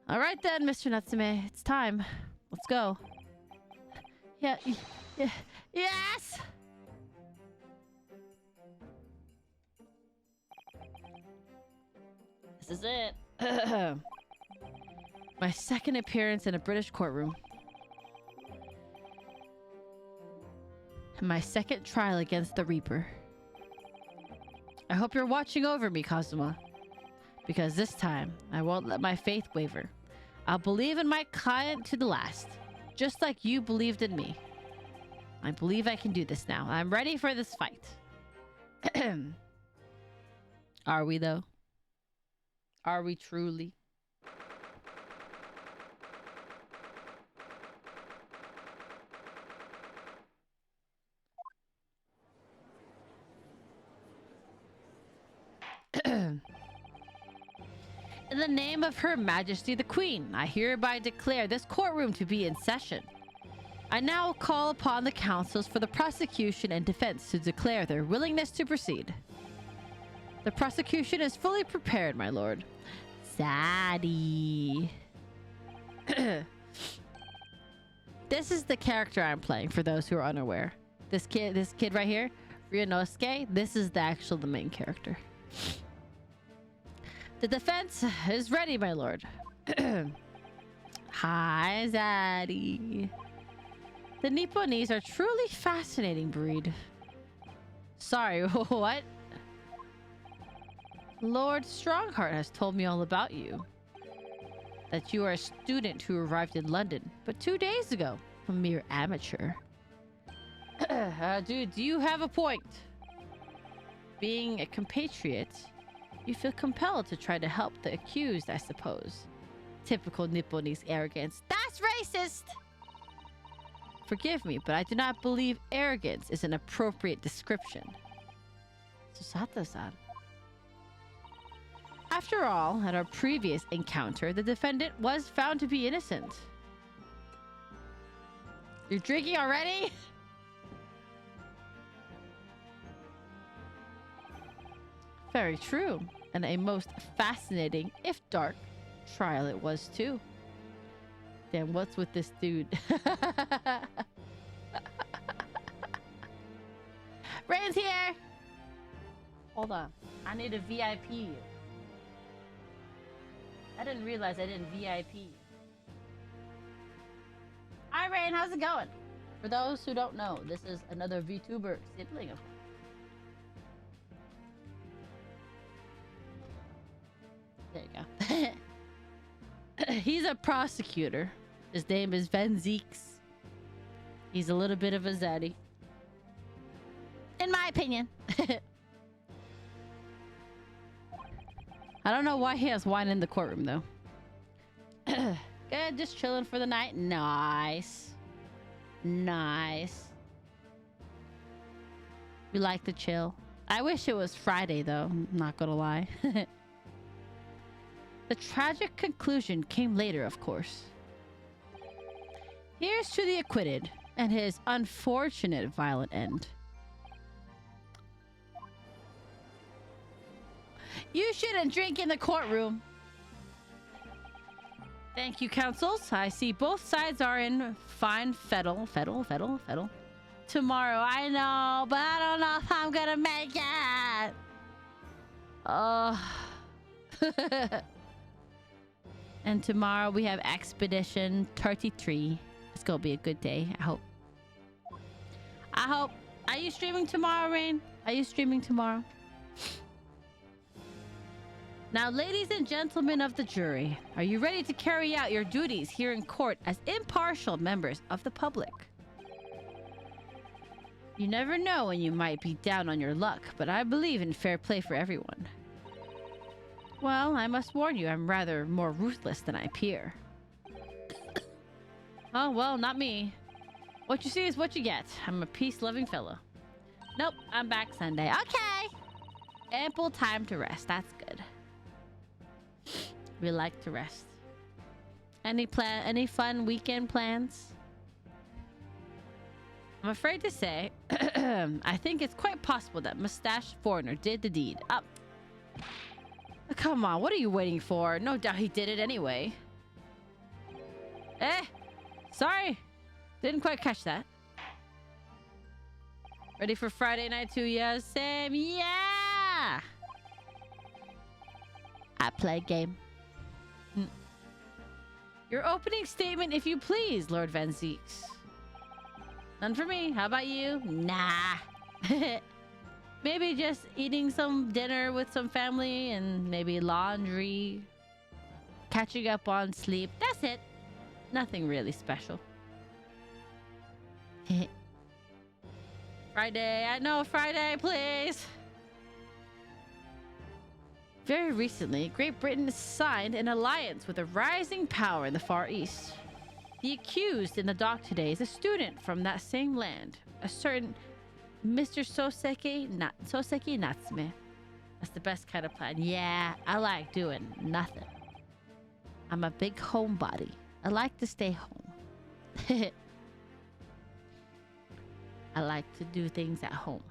All right then, Mr. Natsume, it's time. Let's go. Yeah, yes! This is it. My second appearance in a British courtroom. My second trial against the Reaper. I hope you're watching over me, Kazuma. Because this time, I won't let my faith waver. I'll believe in my client to the last. Just like you believed in me. I believe I can do this now. I'm ready for this fight. Are we, though? Are we truly? In the name of Her Majesty the Queen, I hereby declare this courtroom to be in session. I now call upon the counsels for the prosecution and defense to declare their willingness to proceed. The prosecution is fully prepared, my lord. Zaddy. This is the character I'm playing, for those who are unaware. This kid right here, Ryunosuke, this is the main character. The defense is ready, my lord. Hi, Zaddy. The Nipponese are truly fascinating breed. Sorry, what? Lord Strongheart has told me all about you. That you are a student who arrived in London, but 2 days ago. A mere amateur. Dude, do you have a point? Being a compatriot, you feel compelled to try to help the accused, I suppose. Typical Nipponese arrogance. That's racist! Forgive me, but I do not believe arrogance is an appropriate description. Susato-san. After all, at our previous encounter, the defendant was found to be innocent. You're drinking already? Very true. And a most fascinating, if dark, trial it was too. Damn, what's with this dude? Rain's here! Hold on. I need a VIP. I didn't realize I didn't VIP. Hi, Rain. How's it going? For those who don't know, this is another VTuber sibling of mine. There you go. He's a prosecutor. His name is Ben Zeeks. He's a little bit of a zaddy. In my opinion. I don't know why he has wine in the courtroom, though. Good, just chilling for the night. Nice. Nice. We like to chill. I wish it was Friday, though. I'm not gonna lie. The tragic conclusion came later, of course. Here's to the acquitted and his unfortunate violent end. You shouldn't drink in the courtroom. Thank you, counsels. I see both sides are in fine fettle. Tomorrow, I know, but I don't know if I'm gonna make it. And tomorrow we have Expedition 33. It's gonna be a good day, I hope. Are you streaming tomorrow, Rain? Are you streaming tomorrow? Now, ladies and gentlemen of the jury, are you ready to carry out your duties here in court as impartial members of the public? You never know when you might be down on your luck, but I believe in fair play for everyone. Well, I must warn you, I'm rather more ruthless than I appear. Oh, well, not me. What you see is what you get. I'm a peace-loving fellow. Nope, I'm back Sunday. Okay! Ample time to rest. That's good. We like to rest. Any fun weekend plans? I'm afraid to say, I think it's quite possible that Mustache Foreigner did the deed. Up. Come on, what are you waiting for? No doubt he did it anyway. Sorry. Didn't quite catch that. Ready for Friday night too? Yeah, Sam. Yeah! I play game. Your opening statement, if you please, Lord Van Zeeks. None for me. How about you? Nah. Maybe just eating some dinner with some family and maybe laundry. Catching up on sleep. That's it. Nothing really special. Friday. I know, Friday, please. Very recently, Great Britain signed an alliance with a rising power in the Far East. The accused in the dock today is a student from that same land, a certain Mr. Soseki Natsume. That's the best kind of plan. Yeah, I like doing nothing. I'm a big homebody. I like to stay home. I like to do things at home.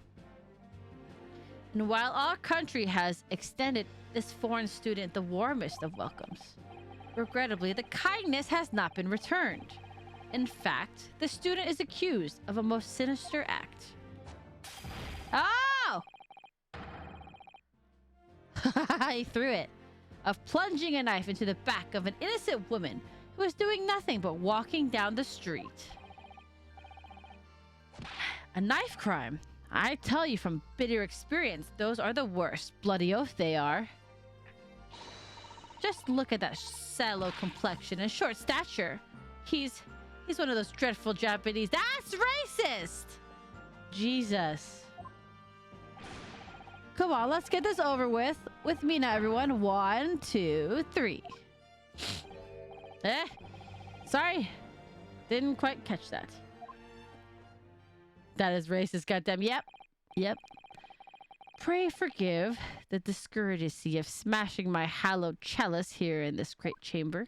And while our country has extended this foreign student the warmest of welcomes, regrettably, the kindness has not been returned. In fact, the student is accused of a most sinister act. Oh! He threw it. Of plunging a knife into the back of an innocent woman who was doing nothing but walking down the street. A knife crime. I tell you from bitter experience, those are the worst. Bloody oath they are. Just look at that sallow complexion and short stature. He's one of those dreadful Japanese. That's racist! Jesus. Come on, let's get this over with. With me now, everyone. 1, 2, 3. Sorry. Didn't quite catch that. That is racist, goddamn. Yep. Pray forgive the discourtesy of smashing my hallowed chalice here in this great chamber.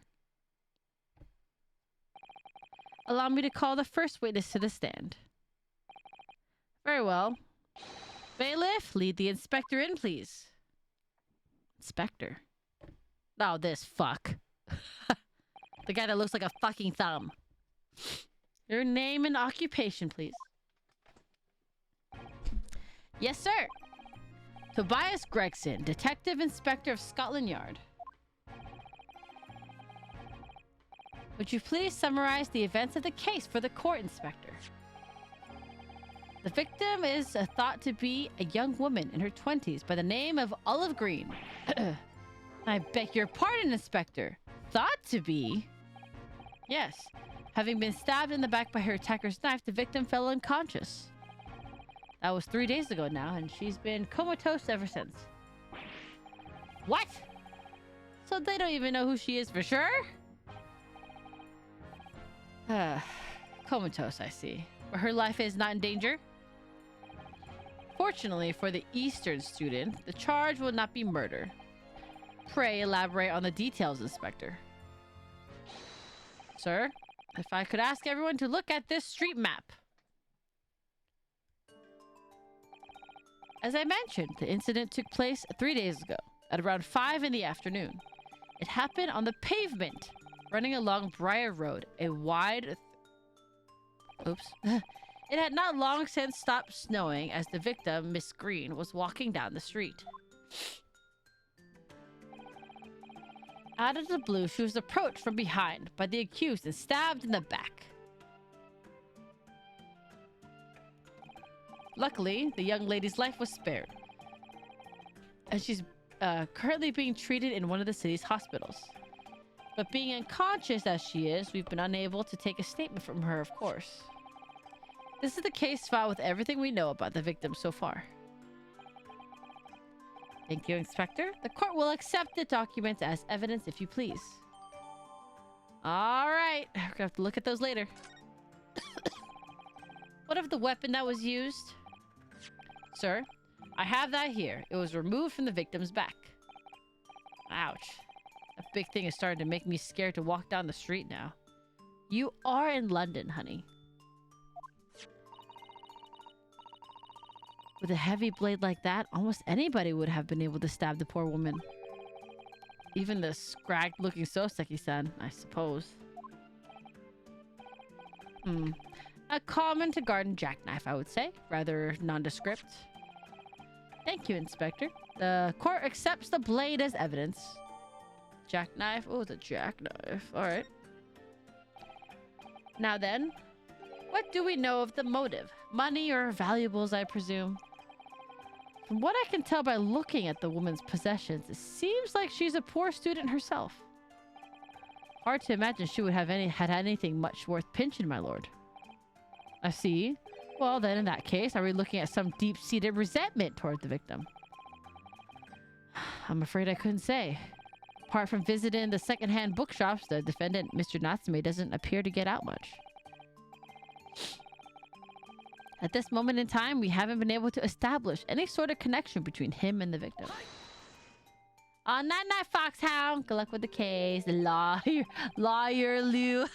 Allow me to call the first witness to the stand. Very well. Bailiff, lead the inspector in, please. Inspector? Oh, this fuck. The guy that looks like a fucking thumb. Your name and occupation, please. Yes, sir. Tobias Gregson, Detective Inspector of Scotland Yard. Would you please summarize the events of the case for the court, Inspector? The victim is thought to be a young woman in her 20s by the name of Olive Green. I beg your pardon, Inspector. Thought to be? Yes. Having been stabbed in the back by her attacker's knife, the victim fell unconscious. That was 3 days ago now, and she's been comatose ever since. What? So they don't even know who she is for sure? Comatose, I see. But her life is not in danger? Fortunately for the Eastern student, the charge will not be murder. Pray elaborate on the details, Inspector. Sir, if I could ask everyone to look at this street map. As I mentioned, the incident took place 3 days ago, at around 5 in the afternoon. It happened on the pavement, running along Briar Road, a wide... Oops. It had not long since stopped snowing as the victim, Miss Green, was walking down the street. Out of the blue, she was approached from behind by the accused and stabbed in the back. Luckily, the young lady's life was spared, and she's currently being treated in one of the city's hospitals. But being unconscious as she is, we've been unable to take a statement from her, of course. This is the case file with everything we know about the victim so far. Thank you, Inspector. The court will accept the documents as evidence if you please. All right. We're gonna have to look at those later. What of the weapon that was used? Sir, I have that here. It was removed from the victim's back. Ouch. That big thing is starting to make me scared to walk down the street now. You are in London, honey. With a heavy blade like that, almost anybody would have been able to stab the poor woman. Even the scragged-looking Soseki-san, I suppose. A common to garden jackknife, I would say. Rather nondescript. Thank you, Inspector. The court accepts the blade as evidence. Jackknife? Oh, it's a jackknife. Alright. Now then, what do we know of the motive? Money or valuables, I presume? From what I can tell by looking at the woman's possessions, it seems like she's a poor student herself. Hard to imagine she would have had anything much worth pinching, my lord. I see. Well, then in that case, are we looking at some deep-seated resentment toward the victim? I'm afraid I couldn't say. Apart from visiting the second-hand bookshops, the defendant, Mr. Natsume, doesn't appear to get out much. At this moment in time, we haven't been able to establish any sort of connection between him and the victim. Oh, night-night, Foxhound. Good luck with the case. Lawyer Liu.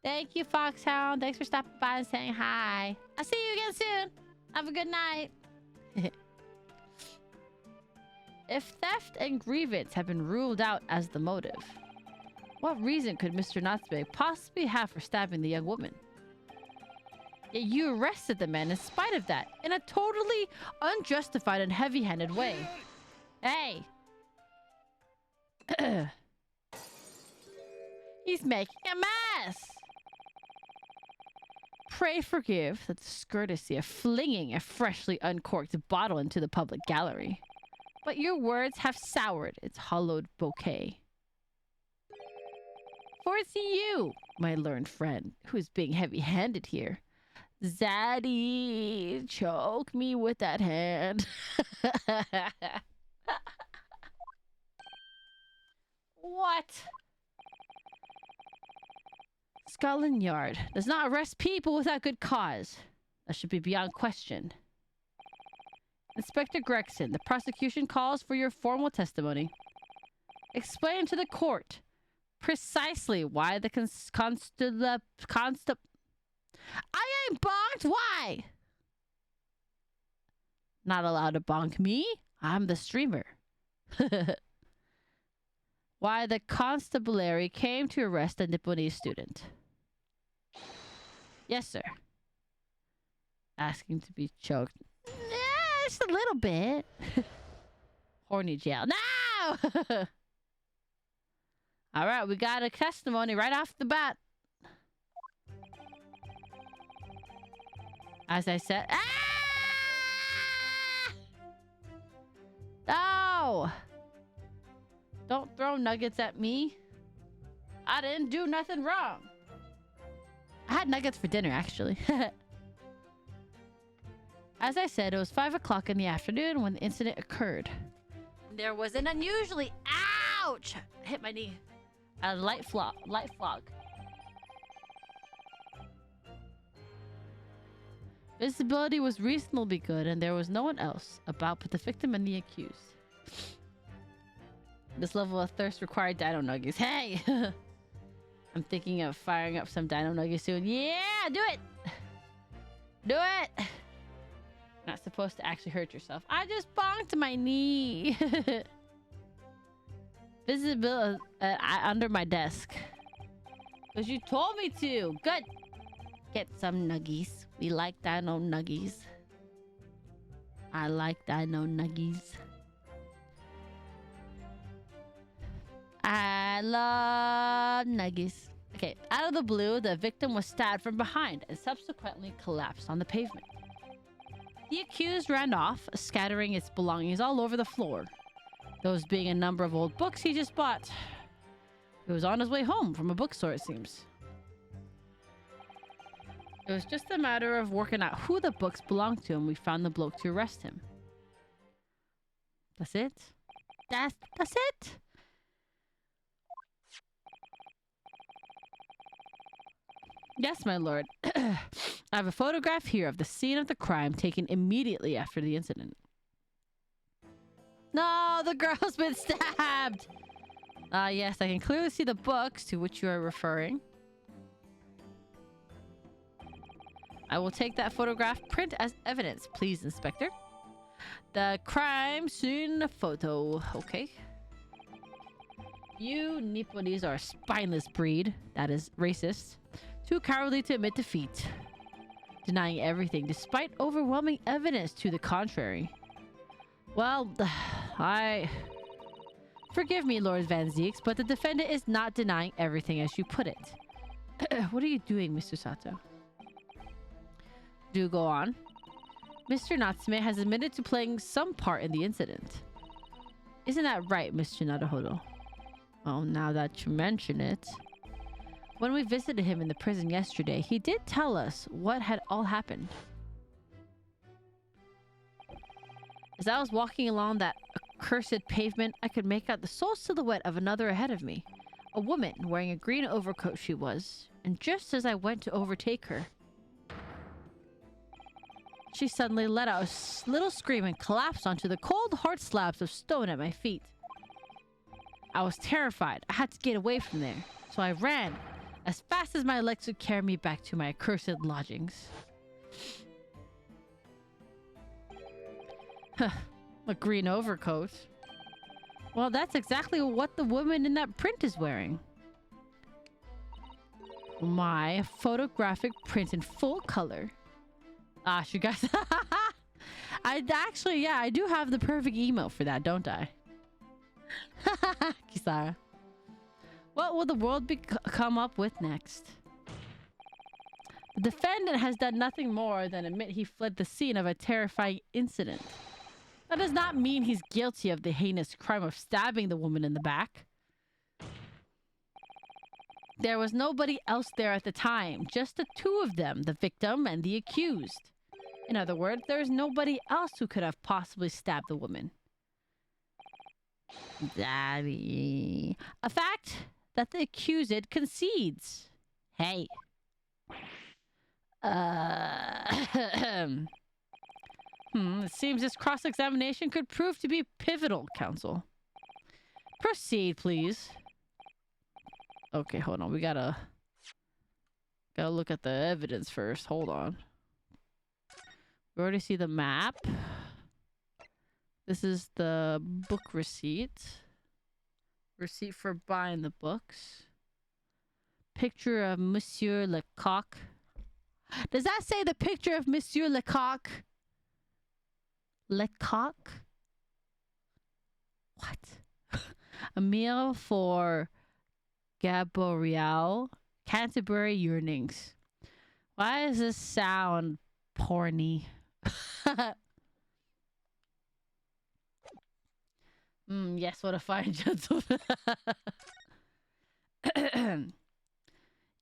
Thank you, Foxhound. Thanks for stopping by and saying hi. I'll see you again soon. Have a good night. If theft and grievance have been ruled out as the motive, what reason could Mr. Natsume possibly have for stabbing the young woman? Yet you arrested the man in spite of that, in a totally unjustified and heavy-handed way. Hey! He's making a mess! Pray forgive the discourtesy of flinging a freshly uncorked bottle into the public gallery. But your words have soured its hollowed bouquet. For it's you, my learned friend, who is being heavy-handed here. Zaddy, choke me with that hand. What? Scotland Yard does not arrest people without good cause. That should be beyond question. Inspector Gregson, the prosecution calls for your formal testimony. Explain to the court precisely why the constable... I ain't bonked! Why? Not allowed to bonk me? I'm the streamer. Why the constabulary came to arrest a Nipponese student. Yes, sir. Asking to be choked. Yeah, just a little bit. Horny jail. No! Alright, we got a testimony right off the bat. As I said... Ah! No! Don't throw nuggets at me. I didn't do nothing wrong. I had nuggets for dinner, actually. As I said, it was 5 o'clock in the afternoon when the incident occurred. There was an unusually... Ouch! I hit my knee. A light fog. Visibility was reasonably good, and there was no one else about but the victim and the accused. This level of thirst required dino nuggies. Hey! I'm thinking of firing up some dino nuggies soon. Yeah! Do it! Do it! Not supposed to actually hurt yourself. I just bonked my knee. Visibility under my desk. Because you told me to. Good. Get some nuggies. We like dino nuggies. I like dino nuggies. I love nuggies. Okay, out of the blue, the victim was stabbed from behind and subsequently collapsed on the pavement. The accused ran off, scattering its belongings all over the floor. Those being a number of old books he just bought. He was on his way home from a bookstore, it seems. It was just a matter of working out who the books belonged to, and we found the bloke to arrest him. That's it? That's it? Yes, my lord. I have a photograph here of the scene of the crime taken immediately after the incident. No, the girl's been stabbed! Yes, I can clearly see the books to which you are referring. I will take that photograph print as evidence, please, Inspector. The crime scene photo. Okay. You Nipponese are a spineless breed. That is racist. Too cowardly to admit defeat. Denying everything despite overwhelming evidence to the contrary. Well, Forgive me, Lord Van Zieks, but the defendant is not denying everything as you put it. What are you doing, Mr. Sato? Do go on. Mr. Natsume has admitted to playing some part in the incident. Isn't that right, Mr. Naruhodo? Well, now that you mention it. When we visited him in the prison yesterday, he did tell us what had all happened. As I was walking along that accursed pavement, I could make out the sole silhouette of another ahead of me. A woman wearing a green overcoat she was. And just as I went to overtake her, she suddenly let out a little scream and collapsed onto the cold, hard slabs of stone at my feet. I was terrified. I had to get away from there. So I ran as fast as my legs could carry me back to my accursed lodgings. A green overcoat. Well, that's exactly what the woman in that print is wearing. My photographic print in full color. You guys. I do have the perfect email for that, don't I? Kisara. What will the world come up with next? The defendant has done nothing more than admit he fled the scene of a terrifying incident. That does not mean he's guilty of the heinous crime of stabbing the woman in the back. There was nobody else there at the time, just the two of them, the victim and the accused. In other words, there is nobody else who could have possibly stabbed the woman. Daddy. A fact that the accused concedes. Hey. It seems this cross-examination could prove to be pivotal, counsel. Proceed, please. Okay, hold on. We gotta look at the evidence first. Hold on. We already see the map. This is the book receipt. Receipt for buying the books. Picture of Monsieur Lecoq. Does that say the picture of Monsieur Lecoq? Lecoq? What? A meal for Gabrielle. Canterbury Yearnings. Why does this sound porny? Yes, what a fine gentleman.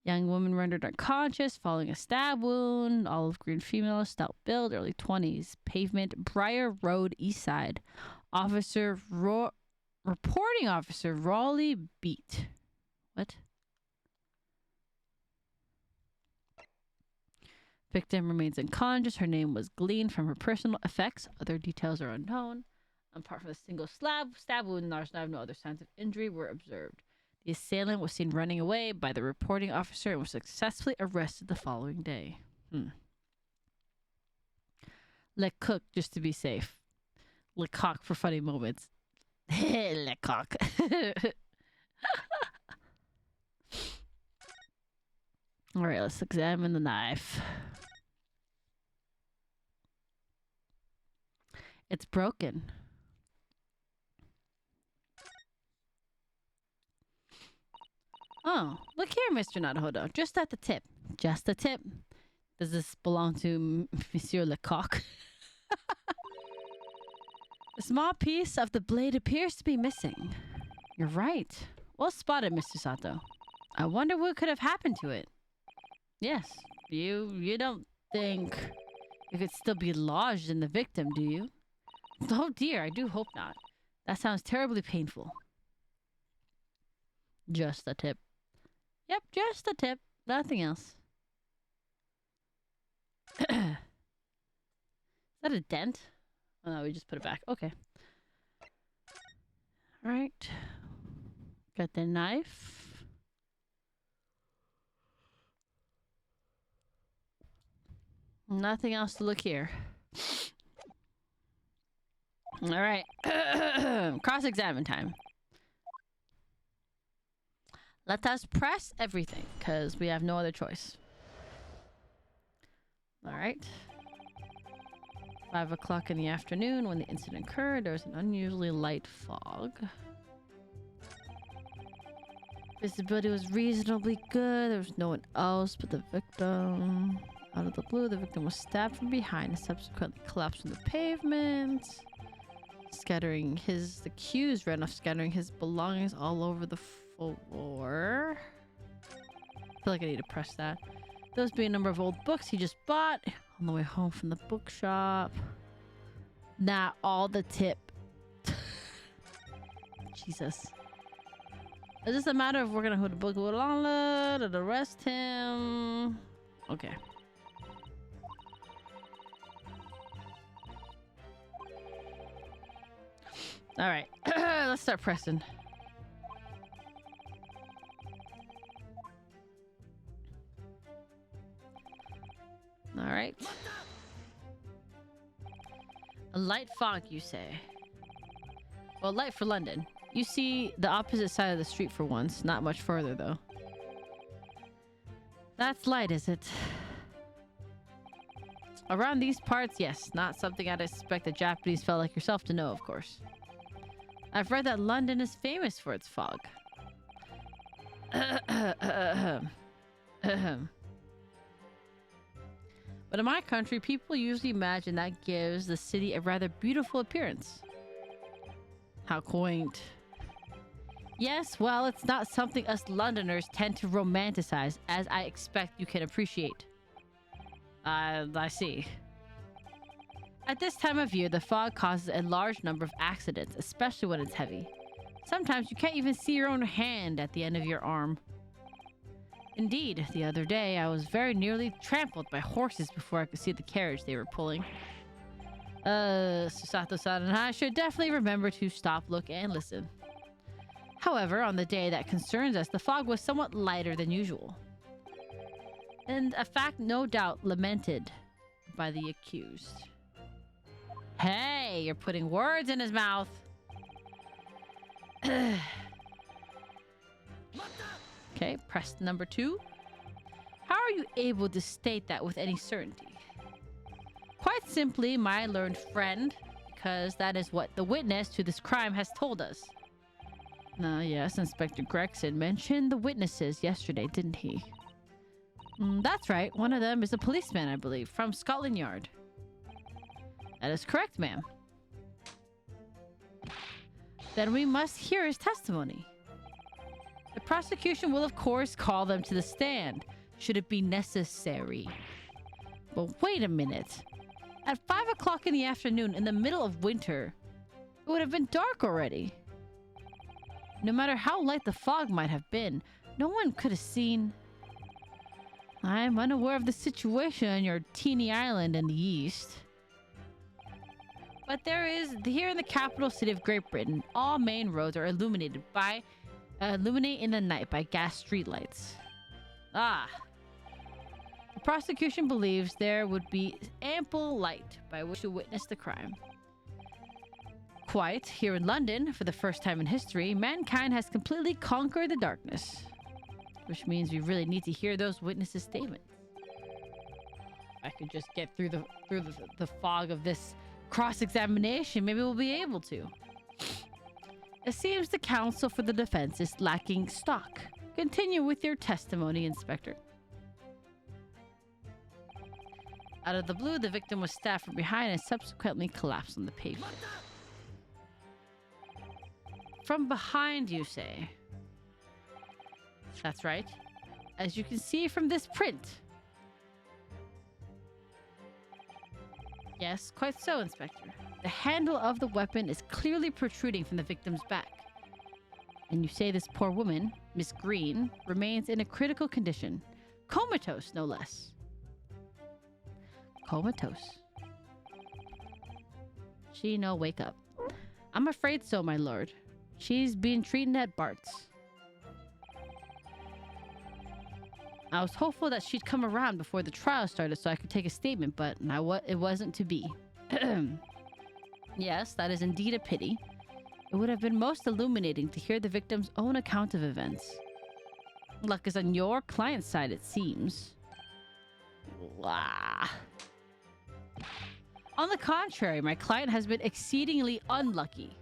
Young woman rendered unconscious following a stab wound. Olive green female, stout build, early 20s. Pavement, Briar Road, East Side. Reporting officer, Raleigh Beat. What? Victim remains unconscious. Her name was gleaned from her personal effects. Other details are unknown. Apart from a single stab wound, no other signs of injury were observed. The assailant was seen running away by the reporting officer and was successfully arrested the following day. Lecoq, just to be safe. Lecoq for funny moments. Lecoq. All right, let's examine the knife. It's broken. Oh, look here, Mr. Naruhodo. Just at the tip. Just the tip. Does this belong to Monsieur Lecoq? A small piece of the blade appears to be missing. You're right. Well spotted, Mr. Sato. I wonder what could have happened to it. Yes, you don't think it could still be lodged in the victim, do you? Oh dear, I do hope not. That sounds terribly painful. Just a tip. Yep, just a tip. Nothing else. Is that a dent? Oh no, we just put it back. Okay. Alright. Got the knife. Nothing else to look here. Alright. Cross-examine time. Let us press everything, because we have no other choice. Alright. 5 o'clock in the afternoon when the incident occurred, there was an unusually light fog. Visibility was reasonably good. There was no one else but the victim. Out of the blue, the victim was stabbed from behind and subsequently collapsed on the pavement. The accused ran off, scattering his belongings all over the floor. I feel like I need to press that. Those being a number of old books he just bought on the way home from the bookshop. Not all the tip. Jesus. Is this a matter of we're gonna hold the book a little longer to arrest him? Okay. All right. Let's start pressing. All right. A light fog, you say? Well, light for London. You see the opposite side of the street for once. Not much further, though. That's light, is it? Around these parts, yes. Not something I'd expect a Japanese fellow like yourself to know, of course. I've read that London is famous for its fog. But in my country, people usually imagine that gives the city a rather beautiful appearance. How quaint. Yes, well, it's not something us Londoners tend to romanticize, as I expect you can appreciate. I see. At this time of year, the fog causes a large number of accidents, especially when it's heavy. Sometimes you can't even see your own hand at the end of your arm. Indeed, the other day, I was very nearly trampled by horses before I could see the carriage they were pulling. Susato-san and I should definitely remember to stop, look, and listen. However, on the day that concerns us, the fog was somewhat lighter than usual. And a fact no doubt lamented by the accused. Hey, you're putting words in his mouth. Okay, press number 2. How are you able to state that with any certainty? Quite simply, my learned friend, because that is what the witness to this crime has told us. Yes, Inspector Gregson mentioned the witnesses yesterday, didn't he? That's right. One of them is a policeman, I believe, from Scotland Yard. That is correct, ma'am. Then we must hear his testimony. The prosecution will, of course, call them to the stand, should it be necessary. But wait a minute. At 5 o'clock in the afternoon, in the middle of winter, it would have been dark already. No matter how light the fog might have been, no one could have seen... I'm unaware of the situation on your teeny island in the east. But there is, here in the capital city of Great Britain, all main roads are illuminate in the night by gas streetlights. The prosecution believes there would be ample light by which to witness the crime. Quite, here in London, for the first time in history, mankind has completely conquered the darkness. Which means we really need to hear those witnesses' statements. If I could just get through the fog of this cross-examination, maybe we'll be able to. It seems the counsel for the defense is lacking stock. Continue with your testimony, Inspector. Out of the blue, the victim was stabbed from behind and subsequently collapsed on the pavement. From behind, you say? That's right. As you can see from this print. Yes, quite so, Inspector. The handle of the weapon is clearly protruding from the victim's back. And you say this poor woman, Miss Green, remains in a critical condition. Comatose, no less. Comatose. She no wake up. I'm afraid so, my lord. She's been treated at Bart's. I was hopeful that she'd come around before the trial started so I could take a statement, but it wasn't to be. Yes, that is indeed a pity. It would have been most illuminating to hear the victim's own account of events. Luck is on your client's side, it seems. Blah. On the contrary, my client has been exceedingly unlucky.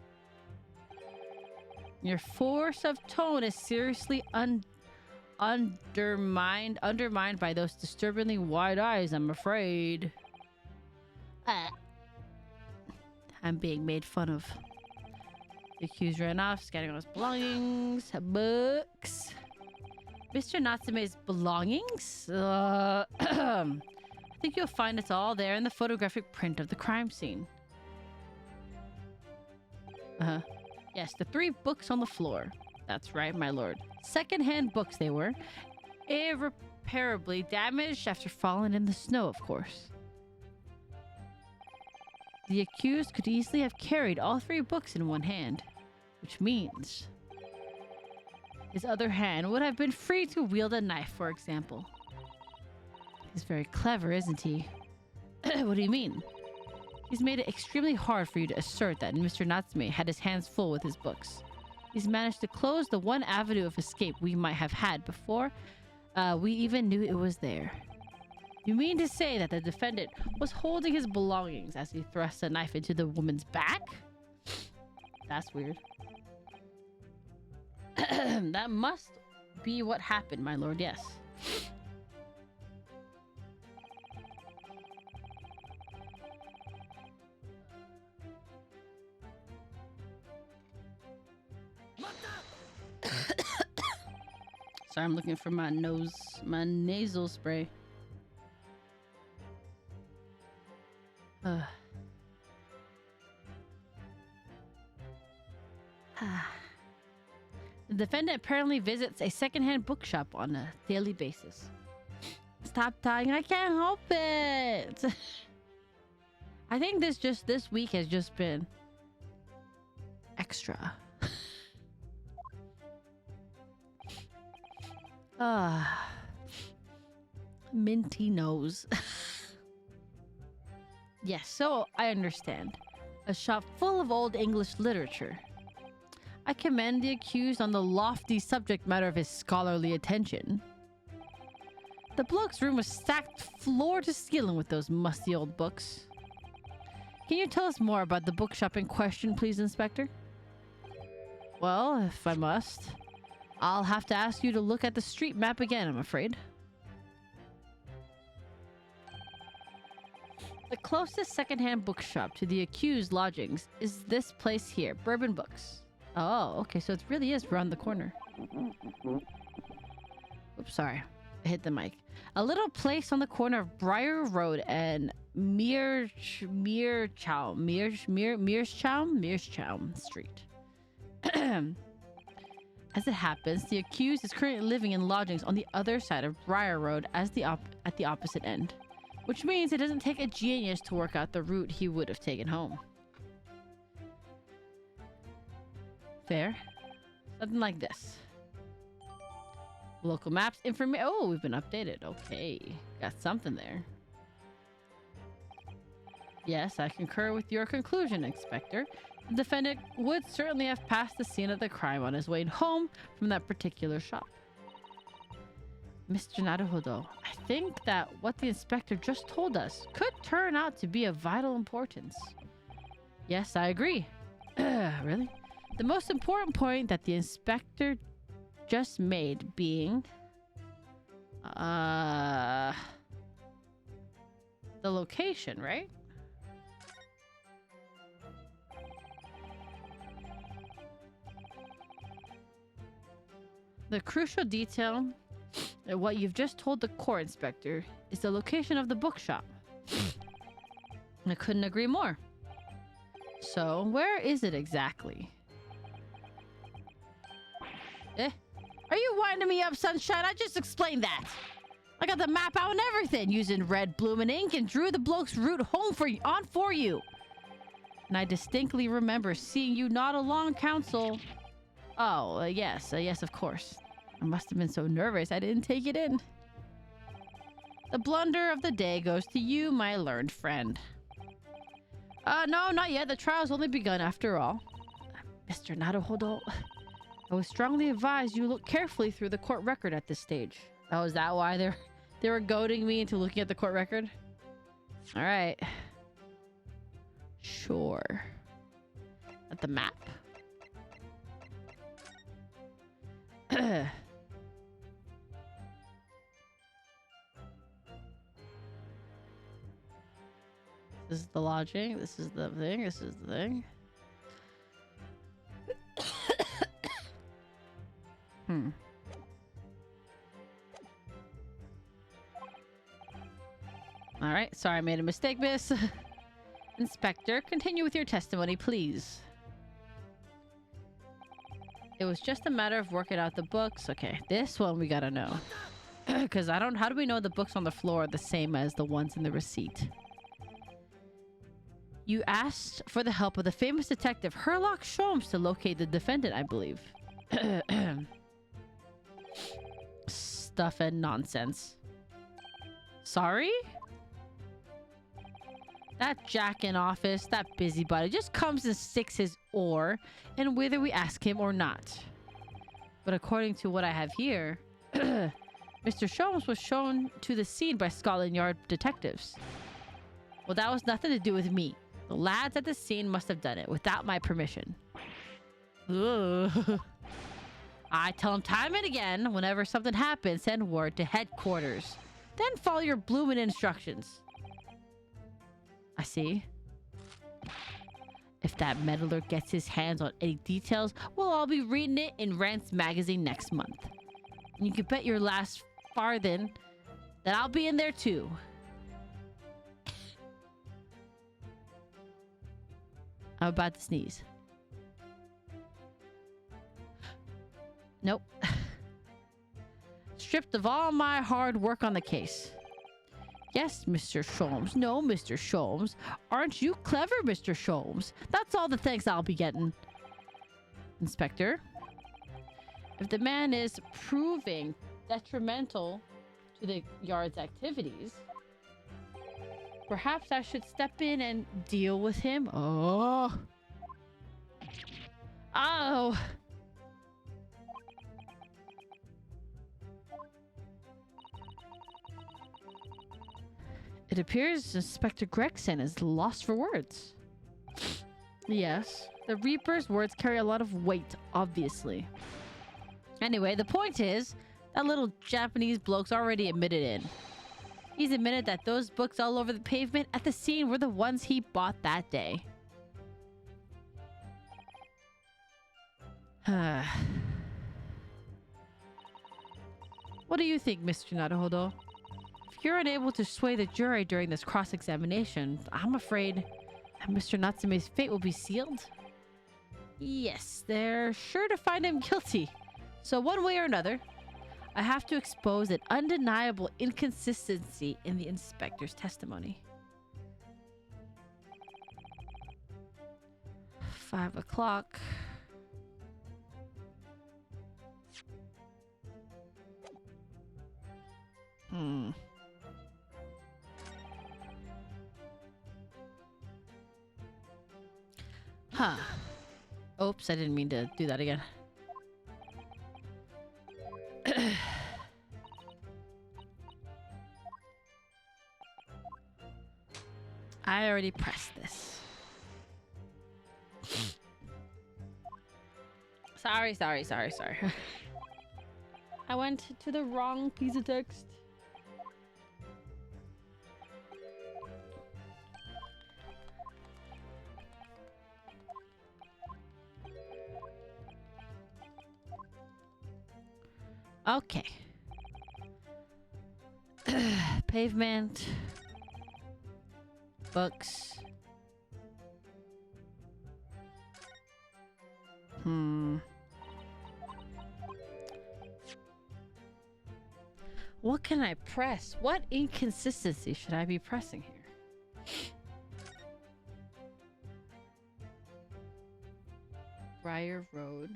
Your force of tone is seriously undermined by those disturbingly wide eyes, I'm afraid. I'm being made fun of. The accused ran off, scattering all his belongings, books. Mr. Natsume's belongings? I think you'll find it's all there in the photographic print of the crime scene. Yes, the 3 books on the floor. That's right, my lord. Second-hand books they were. Irreparably damaged after falling in the snow, of course. The accused could easily have carried all 3 books in one hand, which means his other hand would have been free to wield a knife, for example. He's very clever, isn't he? What do you mean? He's made it extremely hard for you to assert that Mr. Natsume had his hands full with his books. He's managed to close the one avenue of escape we might have had before we even knew it was there. You mean to say that the defendant was holding his belongings as he thrust a knife into the woman's back? That's weird. That must be what happened, my lord, yes. Sorry, I'm looking for my nasal spray. The defendant apparently visits a secondhand bookshop on a daily basis. Stop talking, I can't help it. I think this week has just been extra. Minty nose. Yes, so I understand. A shop full of old English literature. I commend the accused on the lofty subject matter of his scholarly attention. The bloke's room was stacked floor to ceiling with those musty old books. Can you tell us more about the bookshop in question, please, Inspector? Well, if I must, I'll have to ask you to look at the street map again, I'm afraid. The closest secondhand bookshop to the accused lodgings is this place here, Bourbon Books. Oh, okay, so it really is around the corner. Oops, sorry. I hit the mic. A little place on the corner of Briar Road and Mearstown Street. As it happens, the accused is currently living in lodgings on the other side of Briar Road at the opposite end. Which means it doesn't take a genius to work out the route he would have taken home. Fair. Something like this. Local maps information. Oh, we've been updated. Okay. Got something there. Yes, I concur with your conclusion, Inspector. The defendant would certainly have passed the scene of the crime on his way home from that particular shop. Mr. Naruhodo, I think that what the inspector just told us could turn out to be of vital importance. Yes, I agree. Really? The most important point that the inspector just made being... the location, right? The crucial detail... What you've just told the court, Inspector, is the location of the bookshop. I couldn't agree more. So, where is it exactly? Eh? Are you winding me up, Sunshine? I just explained that. I got the map out and everything, using red bloomin' ink, and drew the bloke's route home for you. And I distinctly remember seeing you nod along, Council. Oh, yes, of course. I must have been so nervous I didn't take it in. The blunder of the day goes to you, my learned friend. No, not yet. The trial's only begun after all. Mr. Naruhodo, I would strongly advise you look carefully through the court record at this stage. Oh, is that why they were goading me into looking at the court record? All right. Sure. At the map. This is the lodging. This is the thing. This is the thing. All right. Sorry, I made a mistake, miss. Inspector, continue with your testimony, please. It was just a matter of working out the books. Okay, this one we gotta know. Because how do we know the books on the floor are the same as the ones in the receipt? You asked for the help of the famous detective Herlock Sholmes to locate the defendant, I believe. Stuff and nonsense. Sorry? That Jack in office, that busybody, just comes and sticks his oar in whether we ask him or not. But according to what I have here, Mr. Sholmes was shown to the scene by Scotland Yard detectives. Well, that was nothing to do with me. The lads at the scene must have done it without my permission. Ugh. I tell them time and again, whenever something happens, send word to headquarters. Then follow your bloomin' instructions. I see. If that meddler gets his hands on any details, we'll all be reading it in Rant's magazine next month. And you can bet your last farthing that I'll be in there too. I'm about to sneeze. Nope. Stripped of all my hard work on the case. Yes, Mr. Sholmes. No, Mr. Sholmes. Aren't you clever, Mr. Sholmes? That's all the thanks I'll be getting. Inspector, if the man is proving detrimental to the yard's activities, perhaps I should step in and deal with him. Oh. Oh. It appears Inspector Gregson is lost for words. Yes, the Reaper's words carry a lot of weight, obviously. Anyway, the point is, that little Japanese bloke's already admitted it. He's admitted that those books all over the pavement at the scene were the ones he bought that day. What do you think, Mr. Naruhodo? If you're unable to sway the jury during this cross-examination, I'm afraid that Mr. Natsume's fate will be sealed. Yes, they're sure to find him guilty. So one way or another, I have to expose an undeniable inconsistency in the inspector's testimony. 5 o'clock. Huh. Oops, I didn't mean to do that again. I already pressed this. Sorry. I went to the wrong piece of text. Okay. Pavement. Books. What can I press? What inconsistency should I be pressing here? Briar Road,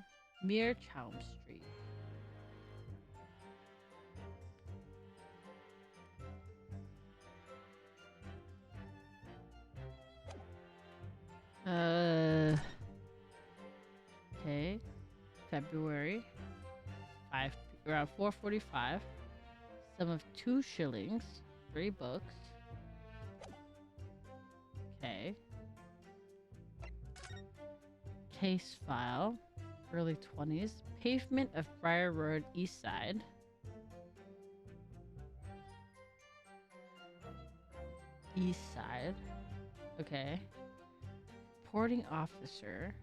Mearchaum Street. Okay. February. Around 4:45. Sum of 2 shillings. 3 books. Okay. Case file. Early 20s. Pavement of Briar Road, East Side. East Side. Okay. Reporting officer.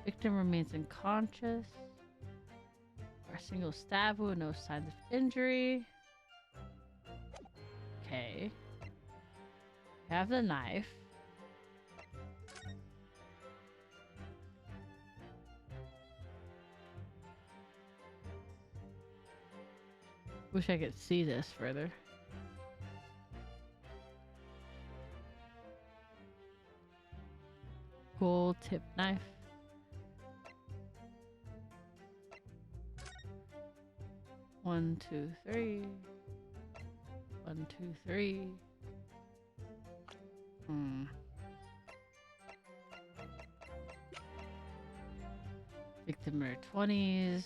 Victim remains unconscious. Or a single stab wound, no signs of injury. Okay. Have the knife. Wish I could see this further. Gold tip knife. One, two, three. 1, 2, 3. Victim in her 20s.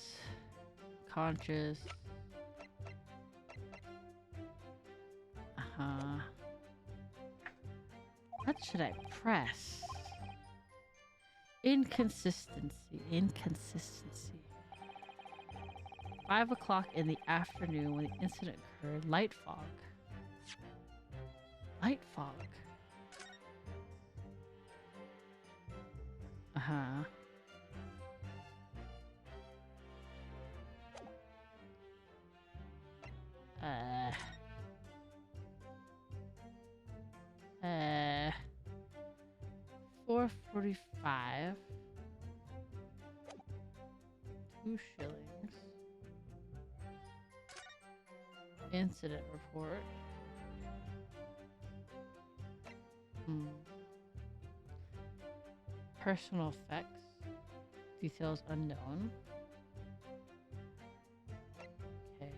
Conscious. What should I press? Inconsistency. 5 o'clock in the afternoon when the incident occurred. Light fog. Uh, 4:45. 2 shillings. Incident report. Personal effects. Details unknown. Okay.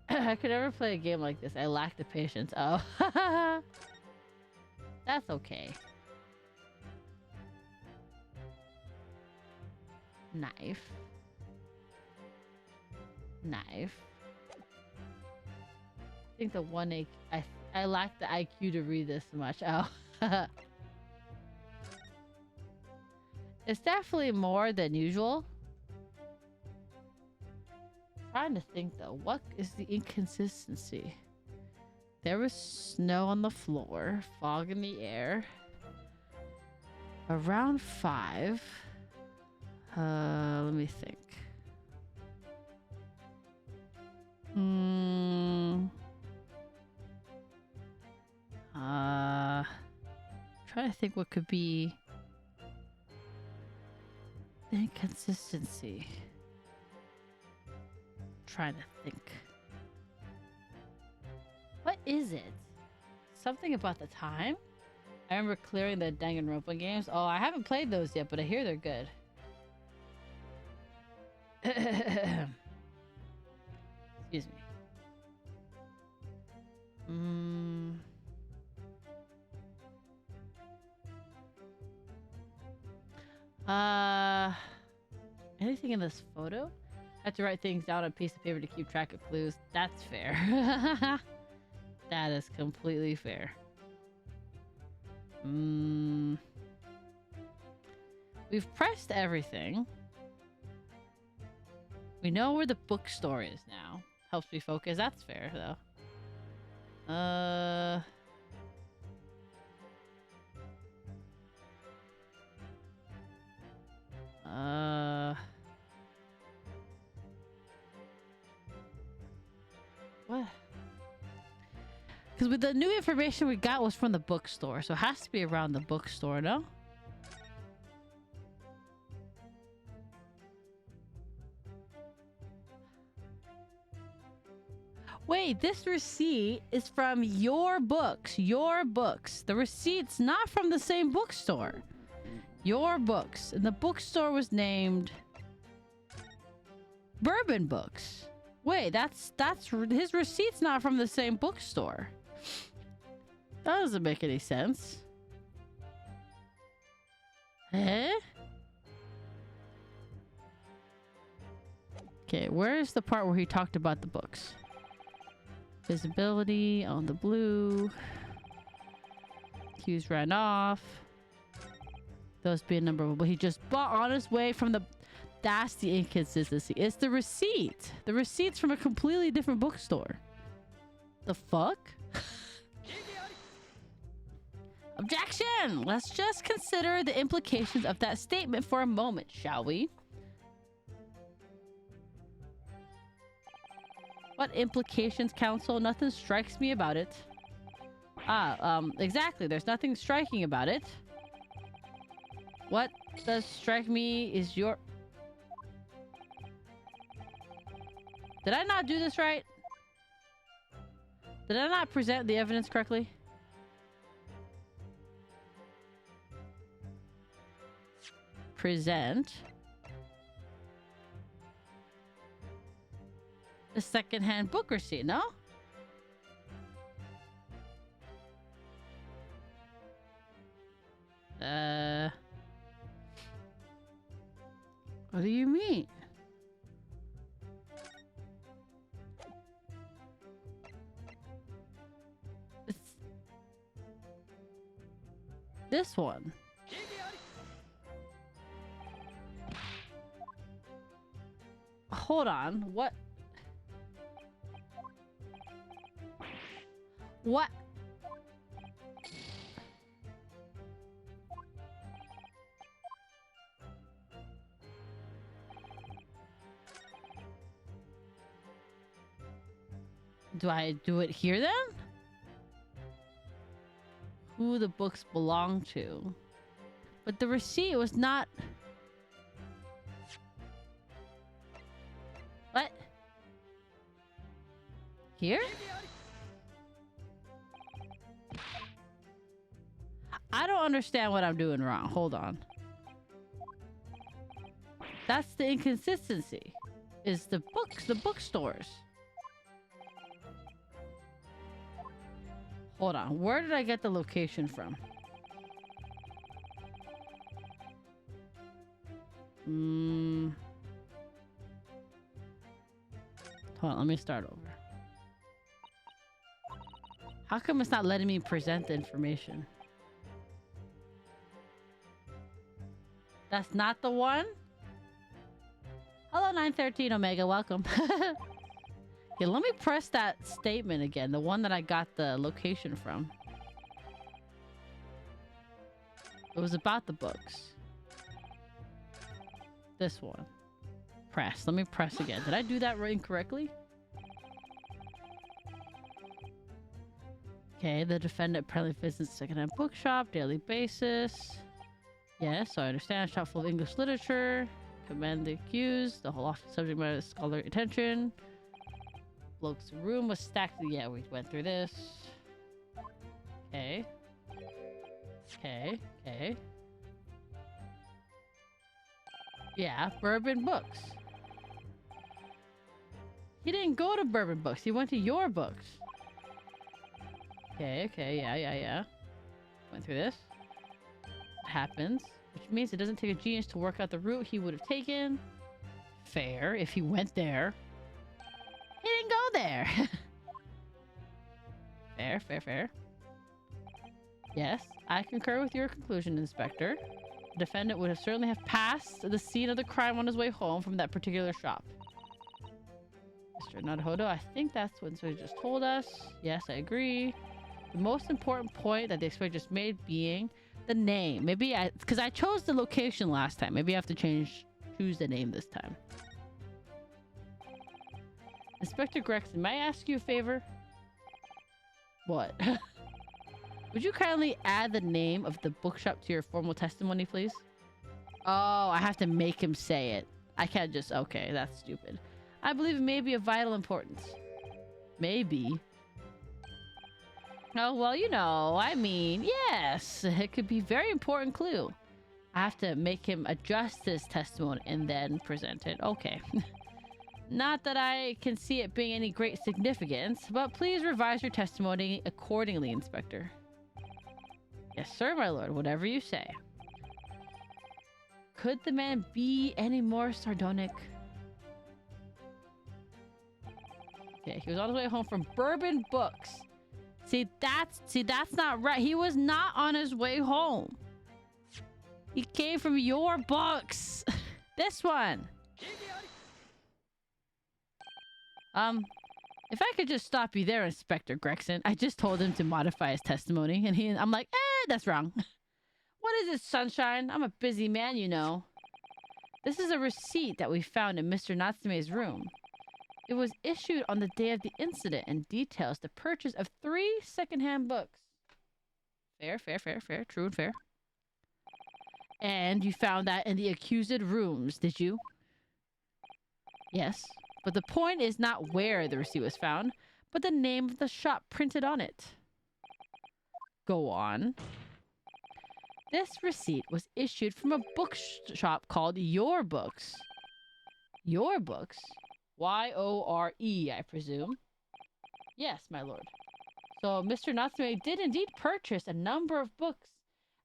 I could never play a game like this. I lack the patience. Oh. That's okay. Knife. I think the 1 I lack the IQ to read this much. Oh. It's definitely more than usual. Trying to think though, what is the inconsistency? There was snow on the floor, fog in the air. Around 5. Let me think. Trying to think what could be the inconsistency. Trying to think. What is it? Something about the time? I remember clearing the Danganronpa games. Oh, I haven't played those yet, but I hear they're good. Excuse me. Anything in this photo? I have to write things down on a piece of paper to keep track of clues. That's fair. That is completely fair. We've pressed everything. We know where the bookstore is now. Helps me focus. That's fair, though. What? Because with the new information we got was from the bookstore, so it has to be around the bookstore, no? Wait, this receipt is from your books. Your books. The receipt's not from the same bookstore. Your books. And the bookstore was named Bourbon Books. Wait, that's his receipt's not from the same bookstore. That doesn't make any sense. Eh? Okay, where's the part where he talked about the books? Visibility on the blue. Hughes ran off. Those be a number, but he just bought on his way from the... That's the inconsistency. It's the receipt. The receipt's from a completely different bookstore. The fuck? Objection! Let's just consider the implications of that statement for a moment, shall we? What implications, counsel? Nothing strikes me about it. Exactly. There's nothing striking about it. What does strike me is your... Did I not do this right? Did I not present the evidence correctly? Present the secondhand book receipt, no? What do you mean? It's this one. Hold on, what? What? Do I do it here then? Who the books belong to. But the receipt was not... What? Here? I don't understand what I'm doing wrong. Hold on. That's the inconsistency. Is the books, the bookstores. Hold on. Where did I get the location from? Hold on. Let me start over. How come it's not letting me present the information? That's not the one? Hello, 913 Omega. Welcome. Yeah, let me press that statement again. The one that I got the location from. It was about the books. This one. Press. Let me press again. Did I do that incorrectly? Okay, the defendant apparently visits secondhand bookshop, daily basis. Yes, so I understand. Shop full of English literature. Commend the accused. The whole office subject matter is scholarly attention. Bloke's room was stacked. Yeah, we went through this. Okay. Okay. Okay. Yeah, Bourbon Books. He didn't go to Bourbon Books. He went to your books. Okay, okay, yeah. Went through this. It happens. Which means it doesn't take a genius to work out the route he would have taken. Fair, if he went there. He didn't go there. Fair. Yes, I concur with your conclusion, Inspector. The defendant would have certainly have passed the scene of the crime on his way home from that particular shop. Mr. Naruhodo, I think that's what he just told us. Yes, I agree. The most important point that the inspector just made being the name. Maybe because I chose the location last time. Maybe I have to choose the name this time. Inspector Gregson, may I ask you a favor? What? Would you kindly add the name of the bookshop to your formal testimony, please? Oh, I have to make him say it. I can't just... Okay, that's stupid. I believe it may be of vital importance. Maybe. Oh, well, you know, I mean, yes. It could be a very important clue. I have to make him adjust his testimony and then present it. Okay. Not that I can see it being any great significance, but please revise your testimony accordingly, Inspector. Yes, sir, my lord. Whatever you say. Could the man be any more sardonic? Okay, he was on his way home from Bourbon Books. See, that's not right. He was not on his way home. He came from your books. This one. If I could just stop you there, Inspector Gregson. I just told him to modify his testimony, and I'm like, that's wrong. What is it, Sunshine? I'm a busy man, you know. This is a receipt that we found in Mr. Natsume's room. It was issued on the day of the incident and details the purchase of 3 secondhand books. Fair. True and fair. And you found that in the accused rooms, did you? Yes. But the point is not where the receipt was found, but the name of the shop printed on it. Go on. This receipt was issued from a bookshop called Your Books. Your Books? Y-O-R-E, I presume. Yes, my lord. So Mr. Natsume did indeed purchase a number of books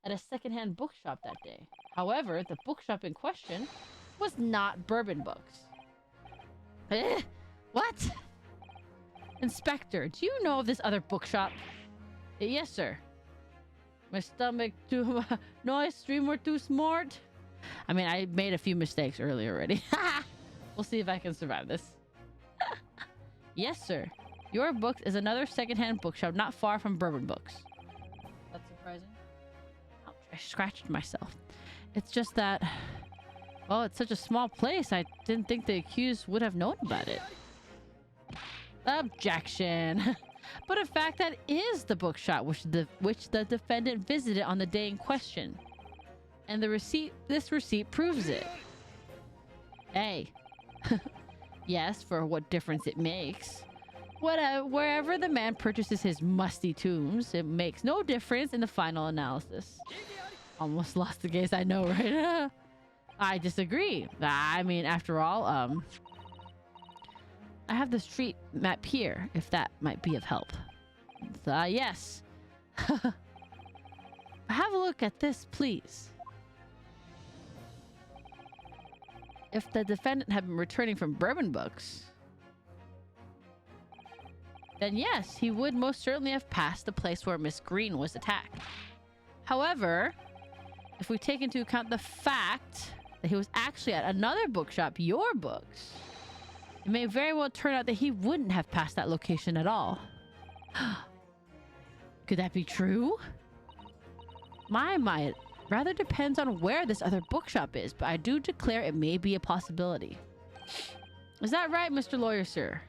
at a secondhand bookshop that day. However, the bookshop in question was not Bourbon Books. What? Inspector, do you know of this other bookshop? Yes, sir. My stomach too... Noise stream were too smart. I mean, I made a few mistakes earlier already. We'll see if I can survive this. Yes, sir. Your Books is another secondhand bookshop not far from Bourbon Books. That's surprising. Ouch, I scratched myself. It's just that... Well, it's such a small place. I didn't think the accused would have known about it. Objection. But in fact, that is the bookshop which the defendant visited on the day in question. And this receipt proves it. Hey. Yes, for what difference it makes. Wherever the man purchases his musty tomes, it makes no difference in the final analysis. Almost lost the case, I know, right? I disagree. I mean, after all, I have the street map here, if that might be of help. Yes. Have a look at this, please. If the defendant had been returning from Bourbon Books, then yes, he would most certainly have passed the place where Miss Green was attacked. However, if we take into account the fact that he was actually at another bookshop, Your Books, it may very well turn out that he wouldn't have passed that location at all. Could that be true? My, it rather depends on where this other bookshop is, but I do declare it may be a possibility. Is that right, Mr. Lawyer, sir?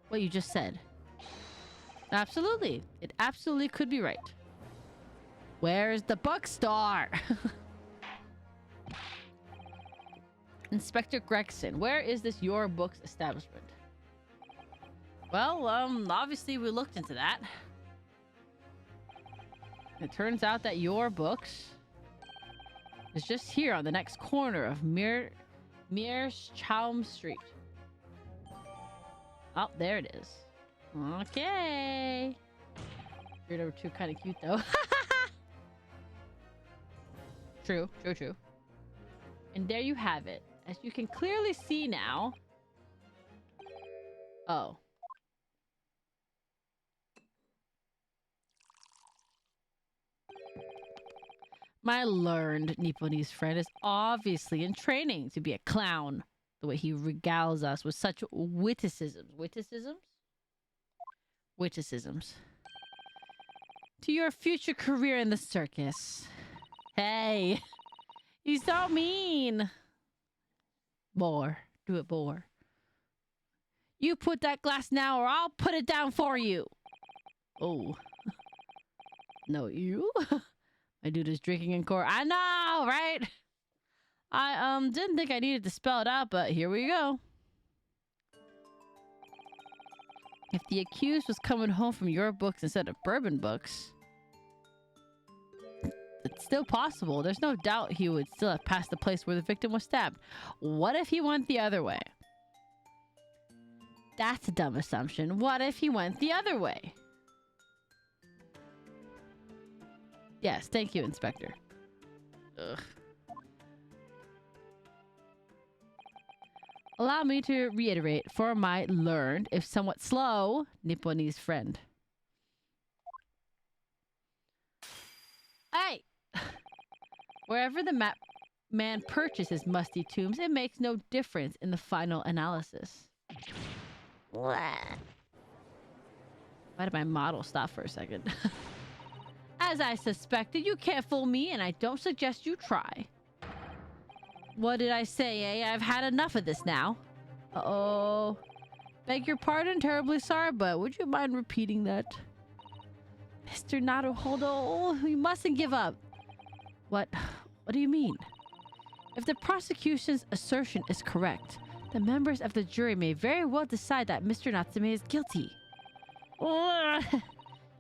What you just said? Absolutely. It absolutely could be right. Where's the bookstore? Inspector Gregson, where is this Your Books establishment? Well, obviously we looked into that. It turns out that Your Books is just here on the next corner of Meerschaum Street. Oh, there it is. Okay. Your number 2 kind of cute though. True. And there you have it. As you can clearly see now. Oh. My learned Nipponese friend is obviously in training to be a clown. The way he regales us with such witticisms. Witticisms. To your future career in the circus. Hey. He's so mean. More. Do it more. You put that glass now or I'll put it down for you. Oh, no, you? My dude is drinking in court. I know, right? I didn't think I needed to spell it out, but here we go. If the accused was coming home from your books instead of bourbon books, it's still possible. There's no doubt he would still have passed the place where the victim was stabbed. What if he went the other way? That's a dumb assumption. What if he went the other way? Yes, thank you, Inspector. Ugh. Allow me to reiterate for my learned, if somewhat slow, Nipponese friend. Hey! Wherever the man purchases musty tombs, it makes no difference in the final analysis. Why did my model stop for a second? As I suspected, you can't fool me, and I don't suggest you try. What did I say, eh? I've had enough of this now. Uh-oh. Beg your pardon, terribly sorry, but would you mind repeating that? Mr. Naruhodo, you mustn't give up. What do you mean? If the prosecution's assertion is correct, the members of the jury may very well decide that Mr. Natsume is guilty.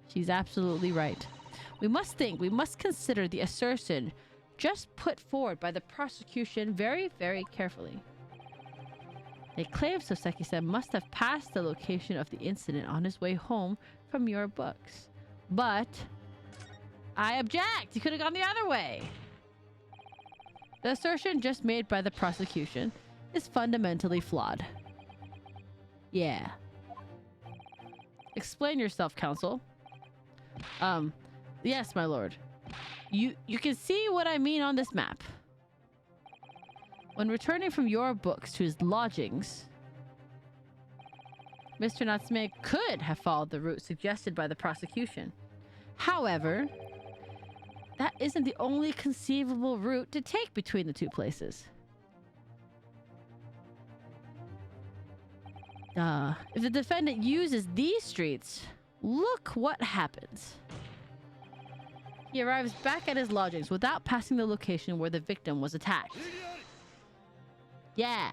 She's absolutely right. We must consider the assertion just put forward by the prosecution very, very carefully. They claim Soseki-san must have passed the location of the incident on his way home from your books. But I object! He could have gone the other way! The assertion just made by the prosecution is fundamentally flawed. Yeah. Explain yourself, counsel. Yes, my lord. You can see what I mean on this map. When returning from your books to his lodgings, Mr. Natsume could have followed the route suggested by the prosecution. However, that isn't the only conceivable route to take between the two places. If the defendant uses these streets, look what happens. He arrives back at his lodgings without passing the location where the victim was attacked. Yeah.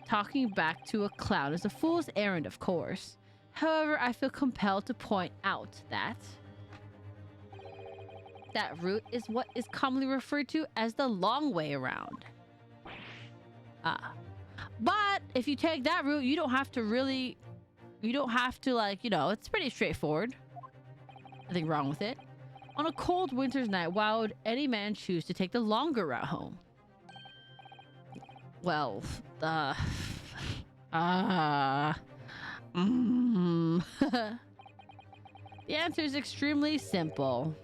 Talking back to a clown is a fool's errand, of course. However, I feel compelled to point out that that route is what is commonly referred to as the long way around. But if you take that route, you don't have to like, it's pretty straightforward. Nothing wrong with it. On a cold winter's night, why would any man choose to take the longer route home? Well, the answer is extremely simple.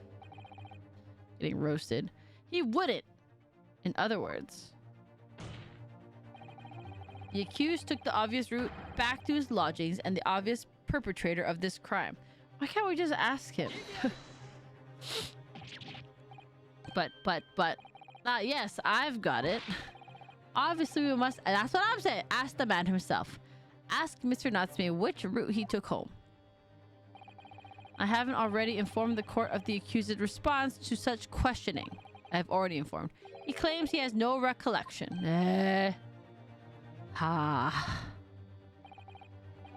Getting roasted. He wouldn't. In other words, the accused took the obvious route back to his lodgings and the obvious perpetrator of this crime. Why can't we just ask him? but, yes, I've got it. Obviously, we must, and that's what I'm saying, ask the man himself. Ask Mr. Natsume which route he took home. I haven't already informed the court of the accused's response to such questioning. I've already informed. He claims he has no recollection.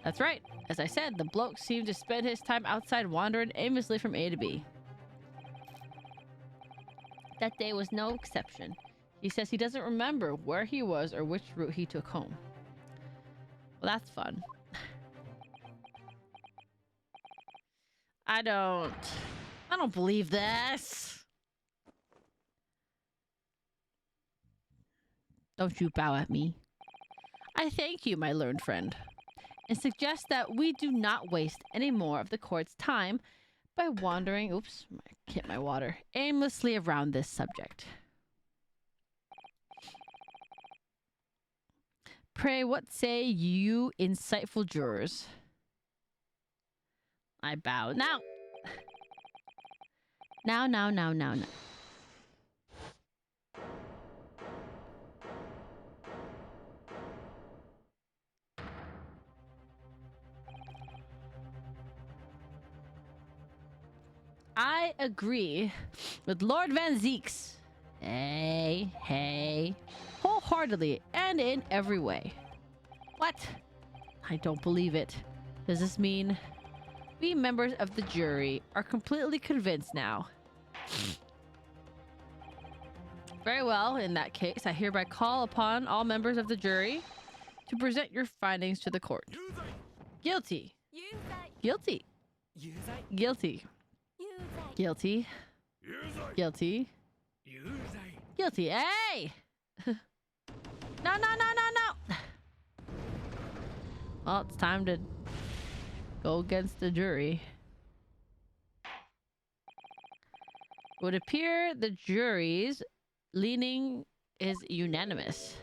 That's right. As I said, the bloke seemed to spend his time outside wandering aimlessly from A to B. That day was no exception. He says he doesn't remember where he was or which route he took home. Well, that's fun. I don't believe this. Don't you bow at me. I thank you, my learned friend, and suggest that we do not waste any more of the court's time by wandering, I hit my water, aimlessly around this subject. Pray, what say you insightful jurors? I bow. Now. I agree with Lord Van Zeeks. Hey. Wholeheartedly and in every way. What? I don't believe it. Does this mean we members of the jury are completely convinced now? Very well, in that case, I hereby call upon all members of the jury to present your findings to the court. Guilty. Guilty. Guilty. Guilty. Guilty. Guilty. Hey! No. Well, it's time to go against the jury. It would appear the jury's leaning is unanimous.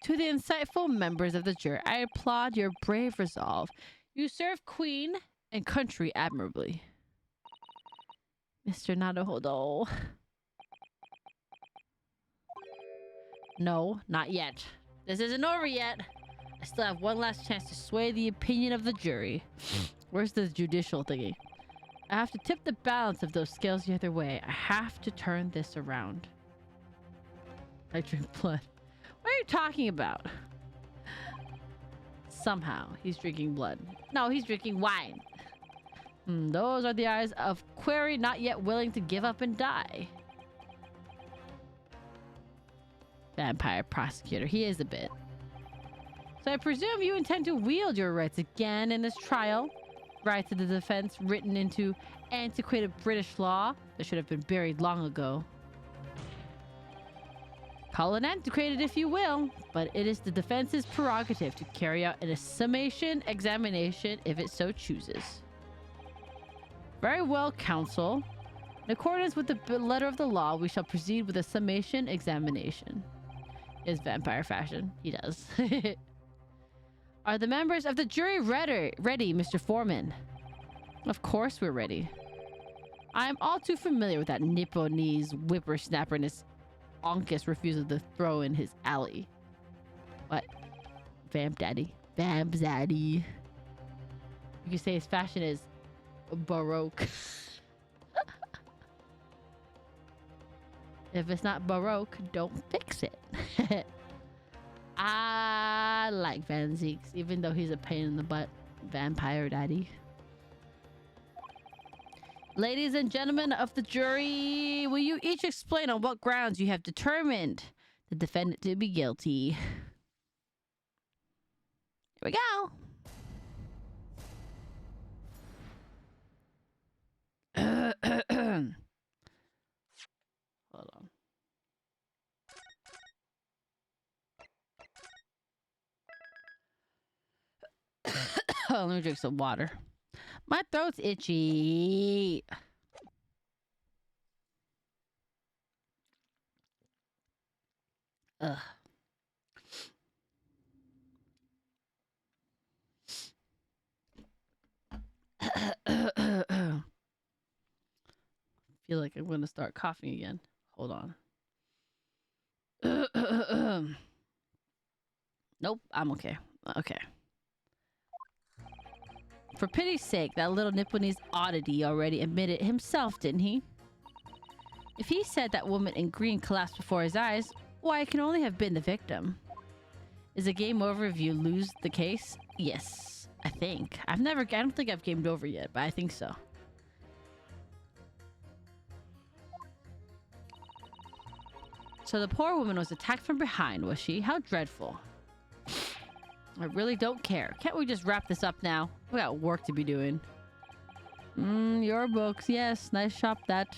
To the insightful members of the jury, I applaud your brave resolve. You serve Queen and country admirably. Mr. Naruhodo. No, not yet. This isn't over yet. I still have one last chance to sway the opinion of the jury. Where's the judicial thingy? I have to tip the balance of those scales the other way. I have to turn this around. I drink blood. What are you talking about? Somehow, he's drinking blood. No, he's drinking wine. Those are the eyes of Query, not yet willing to give up and die. Vampire prosecutor. He is a bit. So I presume you intend to wield your rights again in this trial? Rights of the defense written into antiquated British law that should have been buried long ago. Call it antiquated if you will, but it is the defense's prerogative to carry out an summation examination if it so chooses. Very well, counsel. In accordance with the letter of the law, we shall proceed with a summation examination. Is vampire fashion. He does. Are the members of the jury ready, Mr. Foreman? Of course we're ready. I am all too familiar with that Nipponese whippersnapper and his onkus refusal to throw in his alley. What? Vamp daddy. Vamp zaddy. You could say his fashion is Baroque. If it's not Baroque, don't fix it. I like Van Zeeks, even though he's a pain in the butt. Vampire daddy. Ladies and gentlemen of the jury, will you each explain on what grounds you have determined the defendant to be guilty? Here we go. Hold on. Let me drink some water. My throat's itchy. Ugh. Feel like I'm going to start coughing again. Hold on. Nope, I'm okay. Okay. For pity's sake, that little Nipponese oddity already admitted himself, didn't he? If he said that woman in green collapsed before his eyes, why, it can only have been the victim. Is the game over if you lose the case? Yes, I think. I don't think I've gamed over yet, but I think so. So the poor woman was attacked from behind, was she? How dreadful. I really don't care. Can't we just wrap this up now? We got work to be doing. Your books. Yes, nice shop that.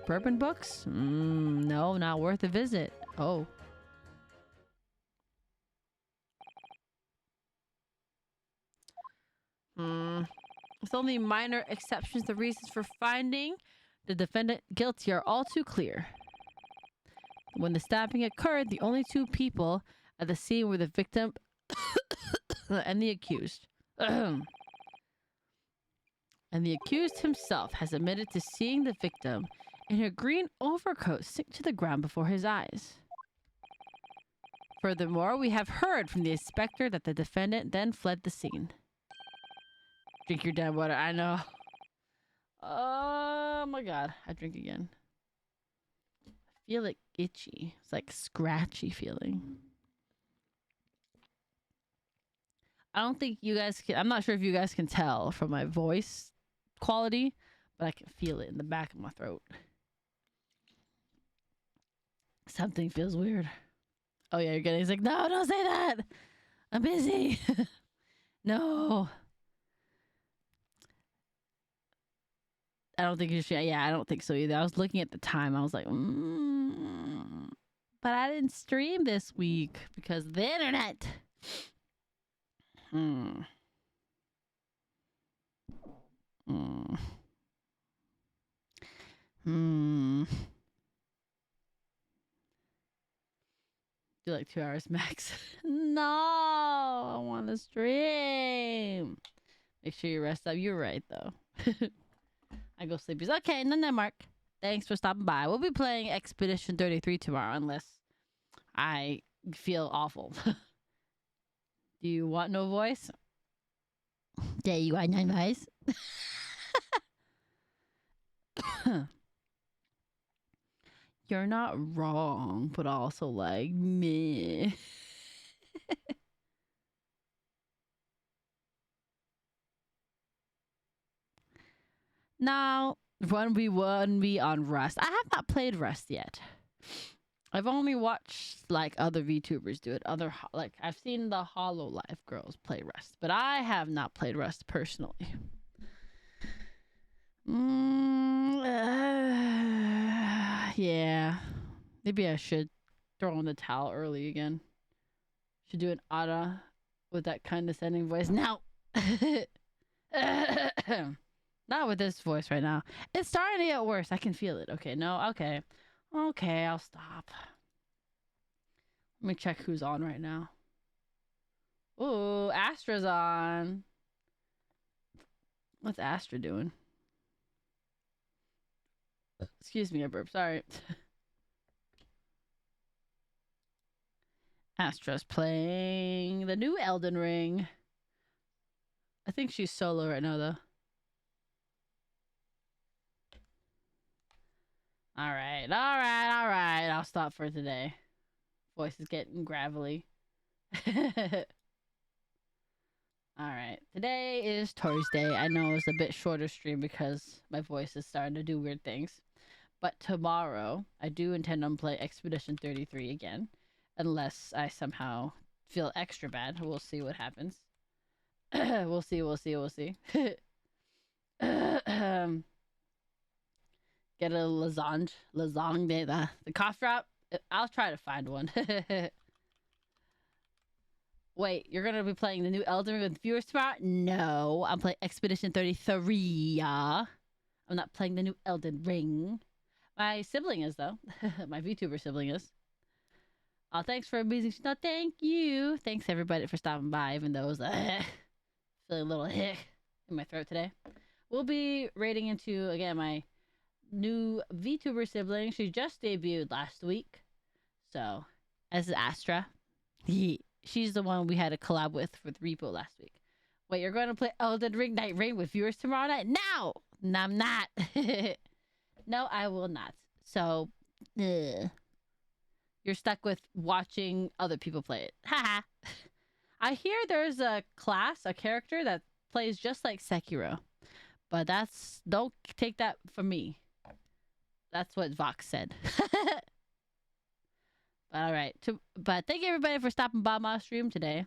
Bourbon books? No, not worth a visit. Oh. With only minor exceptions, the reasons for finding the defendant guilty are all too clear. When the stabbing occurred, the only two people at the scene were the victim and the accused. And the accused himself has admitted to seeing the victim in her green overcoat sink to the ground before his eyes. Furthermore, we have heard from the inspector that the defendant then fled the scene. Drink your damn water. I know. Oh my god. I drink again. I feel like itchy. It's like scratchy feeling. I don't think you guys can. I'm not sure if you guys can tell from my voice quality, but I can feel it in the back of my throat. Something feels weird. Oh yeah, you're getting. He's like, no, don't say that. I'm busy. No. I don't think you should. Yeah, I don't think so either. I was looking at the time. I was like, but I didn't stream this week because of the internet. Hmm. Do like 2 hours max. No, I want to stream. Make sure you rest up. You're right though. I go sleepy. Okay, none, Mark. Thanks for stopping by. We'll be playing Expedition 33 tomorrow, unless I feel awful. Do you want no voice? Do you want no voice? You're not wrong, but also like meh. Now, 1v1v on Rust. I have not played Rust yet. I've only watched like other VTubers do it. Like I've seen the Hollow Life girls play Rust, but I have not played Rust personally. Yeah. Maybe I should throw in the towel early again. Should do an Ada with that condescending voice. Now. Not with this voice right now. It's starting to get worse. I can feel it. Okay, no, okay. Okay, I'll stop. Let me check who's on right now. Ooh, Astra's on. What's Astra doing? Excuse me, I burped. Sorry. Astra's playing the new Elden Ring. I think she's solo right now, though. All right. I'll stop for today. Voice is getting gravelly. All right. Today is Thursday. I know it's a bit shorter stream because my voice is starting to do weird things. But tomorrow, I do intend on playing Expedition 33 again. Unless I somehow feel extra bad. We'll see what happens. We'll see. Get a lasagne, the cough drop. I'll try to find one. Wait, you're gonna be playing the new Elden Ring with viewers tomorrow? No, I'm playing Expedition 33. I'm not playing the new Elden Ring. My sibling is though. My VTuber sibling is. Thanks for amusing. No, thank you. Thanks everybody for stopping by, even though it was feeling a little hic in my throat today. We'll be raiding into again my new VTuber sibling. She just debuted last week. So, as Astra. She's the one we had a collab with Repo last week. Wait, you're going to play Elden Ring Night Rain with viewers tomorrow night? No! No, I'm not. No, I will not. So, you're stuck with watching other people play it. Haha. I hear there's a character that plays just like Sekiro. But don't take that from me. That's what Vox said. But all right. But thank you everybody for stopping by my stream today.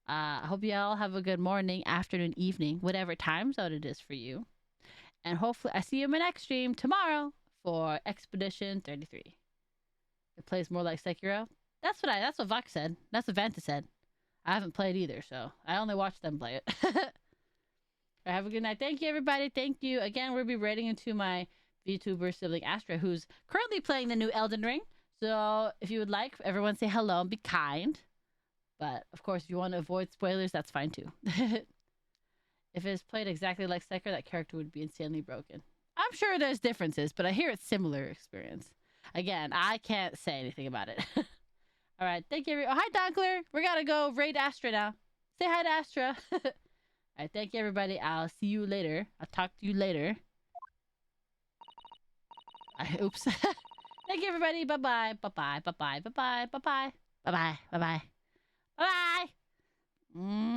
I hope you all have a good morning, afternoon, evening, whatever time zone it is for you. And hopefully I see you in my next stream tomorrow for Expedition 33. It plays more like Sekiro. That's what Vox said. That's what Vanta said. I haven't played either, so I only watched them play it. Have a good night. Thank you, everybody. Thank you. Again, we'll be raiding into my VTuber sibling Astra, who's currently playing the new Elden Ring. So if you would like, everyone say hello and be kind. But, of course, if you want to avoid spoilers, that's fine, too. If it's played exactly like Sekiro, that character would be insanely broken. I'm sure there's differences, but I hear it's similar experience. Again, I can't say anything about it. All right. Thank you. Oh, hi, Donkler. We gotta go raid Astra now. Say hi to Astra. All right. Thank you, everybody. I'll see you later. I'll talk to you later. Oops. Thank you, everybody. Bye bye. Bye bye. Bye bye. Bye bye. Bye bye. Bye bye. Bye bye. Bye bye.